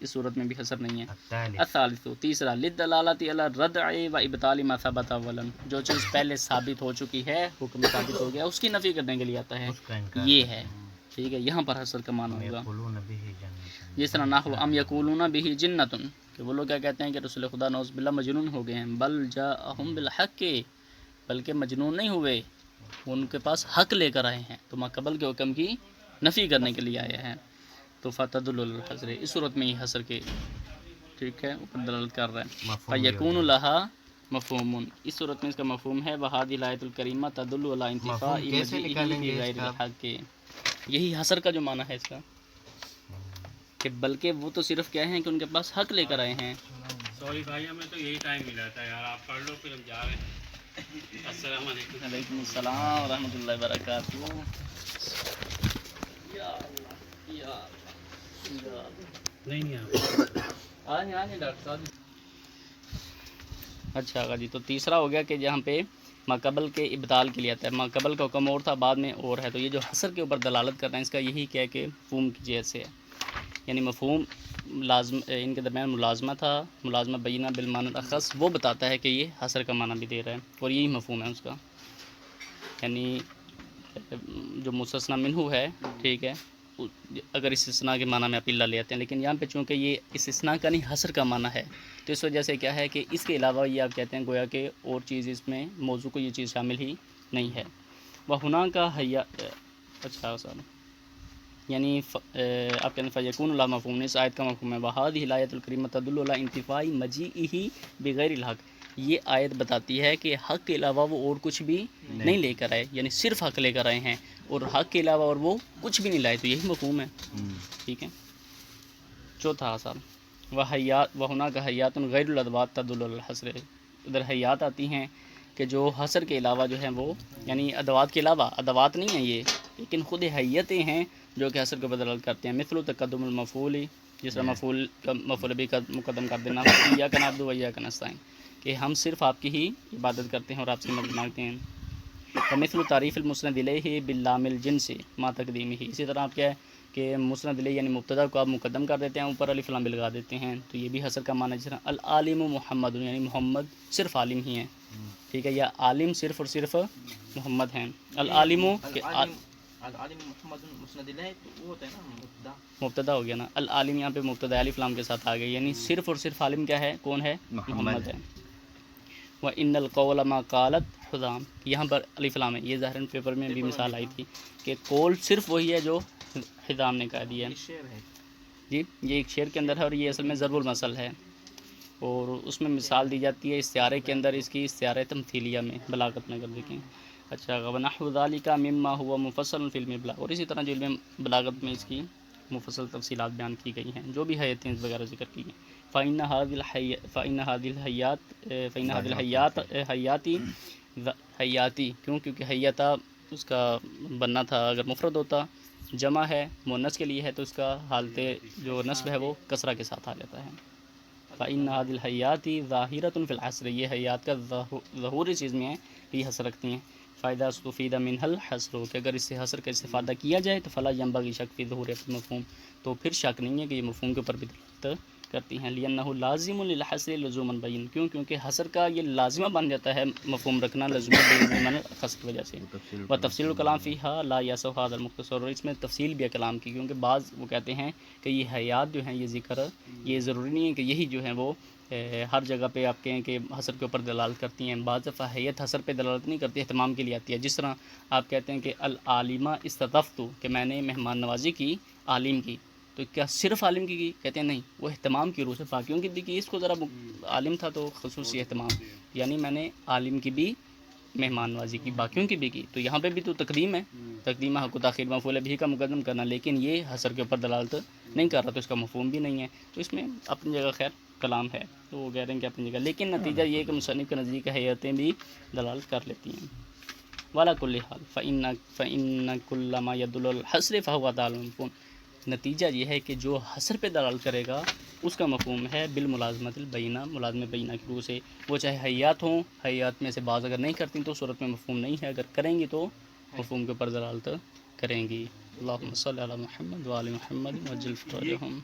اس صورت میں بھی حصر نہیں ہے۔ الثالث الثالث تیسرا للدلالۃ علی الردع و ابطال ما ثبت اولا، جو چیز پہلے ثابت ہو چکی ہے، حکم ثابت ہو گیا، اس کی نفی کرنے کے لیے آتا ہے، اس کا انکار یہ ہے، ٹھیک ہے، یہاں پر حصر کا معنی ہوگا۔ یقولون به جنۃ، جس طرح نحو ام یقولون به جنۃ، کہ وہ لوگ کیا کہتے ہیں کہ رسول خدا نعوذ باللہ مجنون ہو گئے ہیں، بل جاءہم بالحق، بلکہ مجنون نہیں ہوئے، ان کے پاس حق لے کر آئے ہیں، تو ما قبل کے حکم کی نفی کرنے کے لیے آئے ہیں، تو فتدل الحصر، اس صورت میں ہی حصر کے، ٹھیک ہے، اوپر دلالت کر رہا ہے۔ مفہوم بھی ہو فیکون جائے۔ لہا مفہوم، اس صورت میں اس کا مفہوم ہے وہذہ الآیۃ الکریمہ تدل علی انتفاء مفہوم کیسے مجیئہ نکالیں گے اس بغیر کا؟ الحق، یہی حصر کا جو معنی ہے اس کا، کہ بلکہ وہ تو صرف کیا ہیں کہ ان کے پاس حق لے کر آئے ہیں۔ سوری بھائی ہمیں تو یہی ٹائم ملا تھا یار، آپ پڑھ لو پھر ہم جا رہے ہیں۔ السلام علیکم۔ وعلیکم السلام ورحمۃ اللہ وبرکاتہ۔ یا اللہ، یا اللہ، یا اللہ۔ نہیں آپ آج ڈاکٹر صاحب۔ اچھا آقا جی، تو تیسرا ہو گیا کہ جہاں پہ ماقبل کے ابدال کے لیے آتا ہے، ماقبل کا حکم اور تھا، بعد میں اور ہے، تو یہ جو حصر کے اوپر دلالت کرنا ہے اس کا یہی کیا ہے کہ مفہوم کی جہت سے ہے، یعنی مفہوم لازم ان کے درمیان ملازمہ تھا، ملازمہ بینہ بالمعنی الاخص، وہ بتاتا ہے کہ یہ حصر کا معنی بھی دے رہا ہے، اور یہی مفہوم ہے اس کا، یعنی جو مستثنی منہ ہے، ٹھیک ہے، اگر استثناء کے معنی میں آپ اللہ لے آتے ہیں، لیکن یہاں پہ چونکہ یہ استثناء کا نہیں حصر کا معنی ہے، تو اس وجہ سے کیا ہے کہ اس کے علاوہ یہ آپ کہتے ہیں گویا کہ اور چیز اس میں موضوع کو یہ چیز شامل ہی نہیں ہے۔ وہنا کا حیا، اچھا سر، یعنی آپ کہتے ہیں فیکون اللہ مفہوم، اس آیت کا مفہوم ہے وہذہ الآیۃ الکریمہ تدل علی انتفاء مجیئہ بغیر الحق، یہ آیت بتاتی ہے کہ حق کے علاوہ وہ اور کچھ بھی نہیں لے کر آئے، یعنی صرف حق لے کر آئے ہیں، اور حق کے علاوہ اور وہ کچھ بھی نہیں لائے، تو یہی مفہوم ہے، ٹھیک ہے۔ چوتھا آثار وہنا کا حیات غیر الادوات تدل علی الحصر، ادھر حیات آتی ہیں کہ جو حصر کے علاوہ جو ہیں وہ، یعنی ادوات کے علاوہ، ادوات نہیں ہیں یہ، لیکن خود حیتیں ہیں جو کہ حصر کو بدل کرتے ہیں، مثل تقدم المفعول، جس طرح مفعول بھی کا مقدم کر دینا، ایاک نعبد و ایاک نستعین، کہ ہم صرف آپ کی ہی عبادت کرتے ہیں اور آپ سے مدد مانگتے ہیں، ومثل تعریف المسند الیہ باللام الجنس ما تقدیمہ، اسی طرح آپ کیا ہے کہ مسند الیہ یعنی مبتدا کو آپ مقدم کر دیتے ہیں، اوپر الف لام بھی لگا دیتے ہیں، تو یہ بھی حصر کا معنی ہے، جس طرح العالم محمد، یعنی محمد صرف عالم ہی ہیں، ٹھیک ہے، یا عالم صرف اور صرف محمد ہیں، العالم کہ العالم محمد مسند الیہ، تو وہ ہوتا ہے نا مبتدا، مبتدا ہو گیا نا، العالم یہاں پہ مبتدا الف لام کے ساتھ آ گئے، یعنی صرف اور صرف عالم کیا ہے، کون ہے، محمد ہے۔ وَإِنَّ الْقَوْلَ مَا قَالَتْ حُذَام، یہاں پر الف لام ہے، یہ ظاہراً پیپر میں بھی مثال آئی تھی کہ قول صرف وہی ہے جو حذام نے کہہ دیا ہے، یہ شعر ہے، جی یہ ایک شعر کے اندر ہے، اور یہ اصل میں ضرب المثل ہے، اور اس میں مثال دی جاتی ہے استعارے کے اندر، اس کی استعارہ تمثیلیہ میں، بلاغت میں اگر دیکھیں۔ اچھا، وَنَحْوُ ذَلِكَ مِمَّا هُوَ مُفَصَّلٌ فِي الْعِلْمِ بِالْبَلَاغَةِ، اور اسی طرح جو علم بلاغت میں اس کی مفصل تفصیلات بیان کی گئی ہیں، جو بھی حیاتیں وغیرہ ذکر کی گئی، فَإِنَّ هَذِهِ الْحَيَّاتِ حیاتی، کیونکہ حیاتہ اس کا بننا تھا، اگر مفرد ہوتا، جمع ہے مؤنث کے لیے ہے، تو اس کا حالت جو نصب ہے وہ کسرہ کے ساتھ آ جاتا ہے۔ فَإِنَّ هَذِهِ الْحَيَّاتِ ظَاهِرَةٌ فِي الْحَصْرِ، یہ حیات کا ظہور اس چیز میں ہے کہ یہ حصر رکھتی ہیں، فائدہ استفید منها الحصر، کہ اگر اس سے حصر کا استفادہ کیا جائے تو فلا ينبغي شک فی ظہور مفہوم، تو پھر شک نہیں ہے کہ یہ مفہوم کے اوپر بھی دلالت کرتی ہیں، لِأَنَّهُ لازم للحصر لزوما بین، کیونکہ حصر کا یہ لازمہ بن جاتا ہے مفہوم رکھنا، لزوما بین خاص کی وجہ سے، و تفصیل الکلام فیہا لا یسع ھذا المختصر، اور اس میں تفصیل بھی ہے کلام کی، کیونکہ بعض وہ کہتے ہیں کہ یہ حیات جو ہیں، یہ ذکر، یہ ضروری نہیں ہے کہ یہی جو ہیں وہ ہر جگہ پہ آپ کہیں کہ حصر کے اوپر دلالت کرتی ہیں، بعض دفعہ حیت حصر پہ دلالت نہیں کرتی، اہتمام کے لیے آتی ہے، جس طرح آپ کہتے ہیں کہ العالمہ استضفت، کہ میں نے مہمان نوازی کی عالم کی، تو کیا صرف عالم کی کہتے ہیں نہیں، وہ اہتمام کی روح سے باقیوں کی بھی کی، اس کو ذرا عالم تھا تو خصوصی اہتمام، یعنی میں نے عالم کی بھی مہمان نوازی کی، باقیوں کی بھی کی، تو یہاں پہ بھی تو تقدیم ہے، تقدیم حق و تاخیر مفعول بھی کا مقدم کرنا، لیکن یہ حصر کے اوپر دلالت نہیں کر رہا تو اس کا مفہوم بھی نہیں ہے، تو اس میں اپنی جگہ خیر کلام ہے، تو وہ کہہ رہے ہیں کہ اپنی جگہ، لیکن نتیجہ یہ ہے کہ مصنف کے نزدیک حیاتیں بھی دلالت کر لیتی ہیں۔ والا کل حال فإن كل ما يدل الحصر فهو دال مفہوم، نتیجہ یہ ہے کہ جو حصر پہ دلالت کرے گا اس کا مفہوم ہے بالملازمت البینہ، ملازم بینہ کی روح سے، وہ چاہے حیات ہوں، حیات میں سے بعض اگر نہیں کرتی تو صورت میں مفہوم نہیں ہے، اگر کریں گی تو مفہوم کے اوپر دلالت کریں گی۔ اللہم صلی علی محمد وآل محمد وعجل فرجہم۔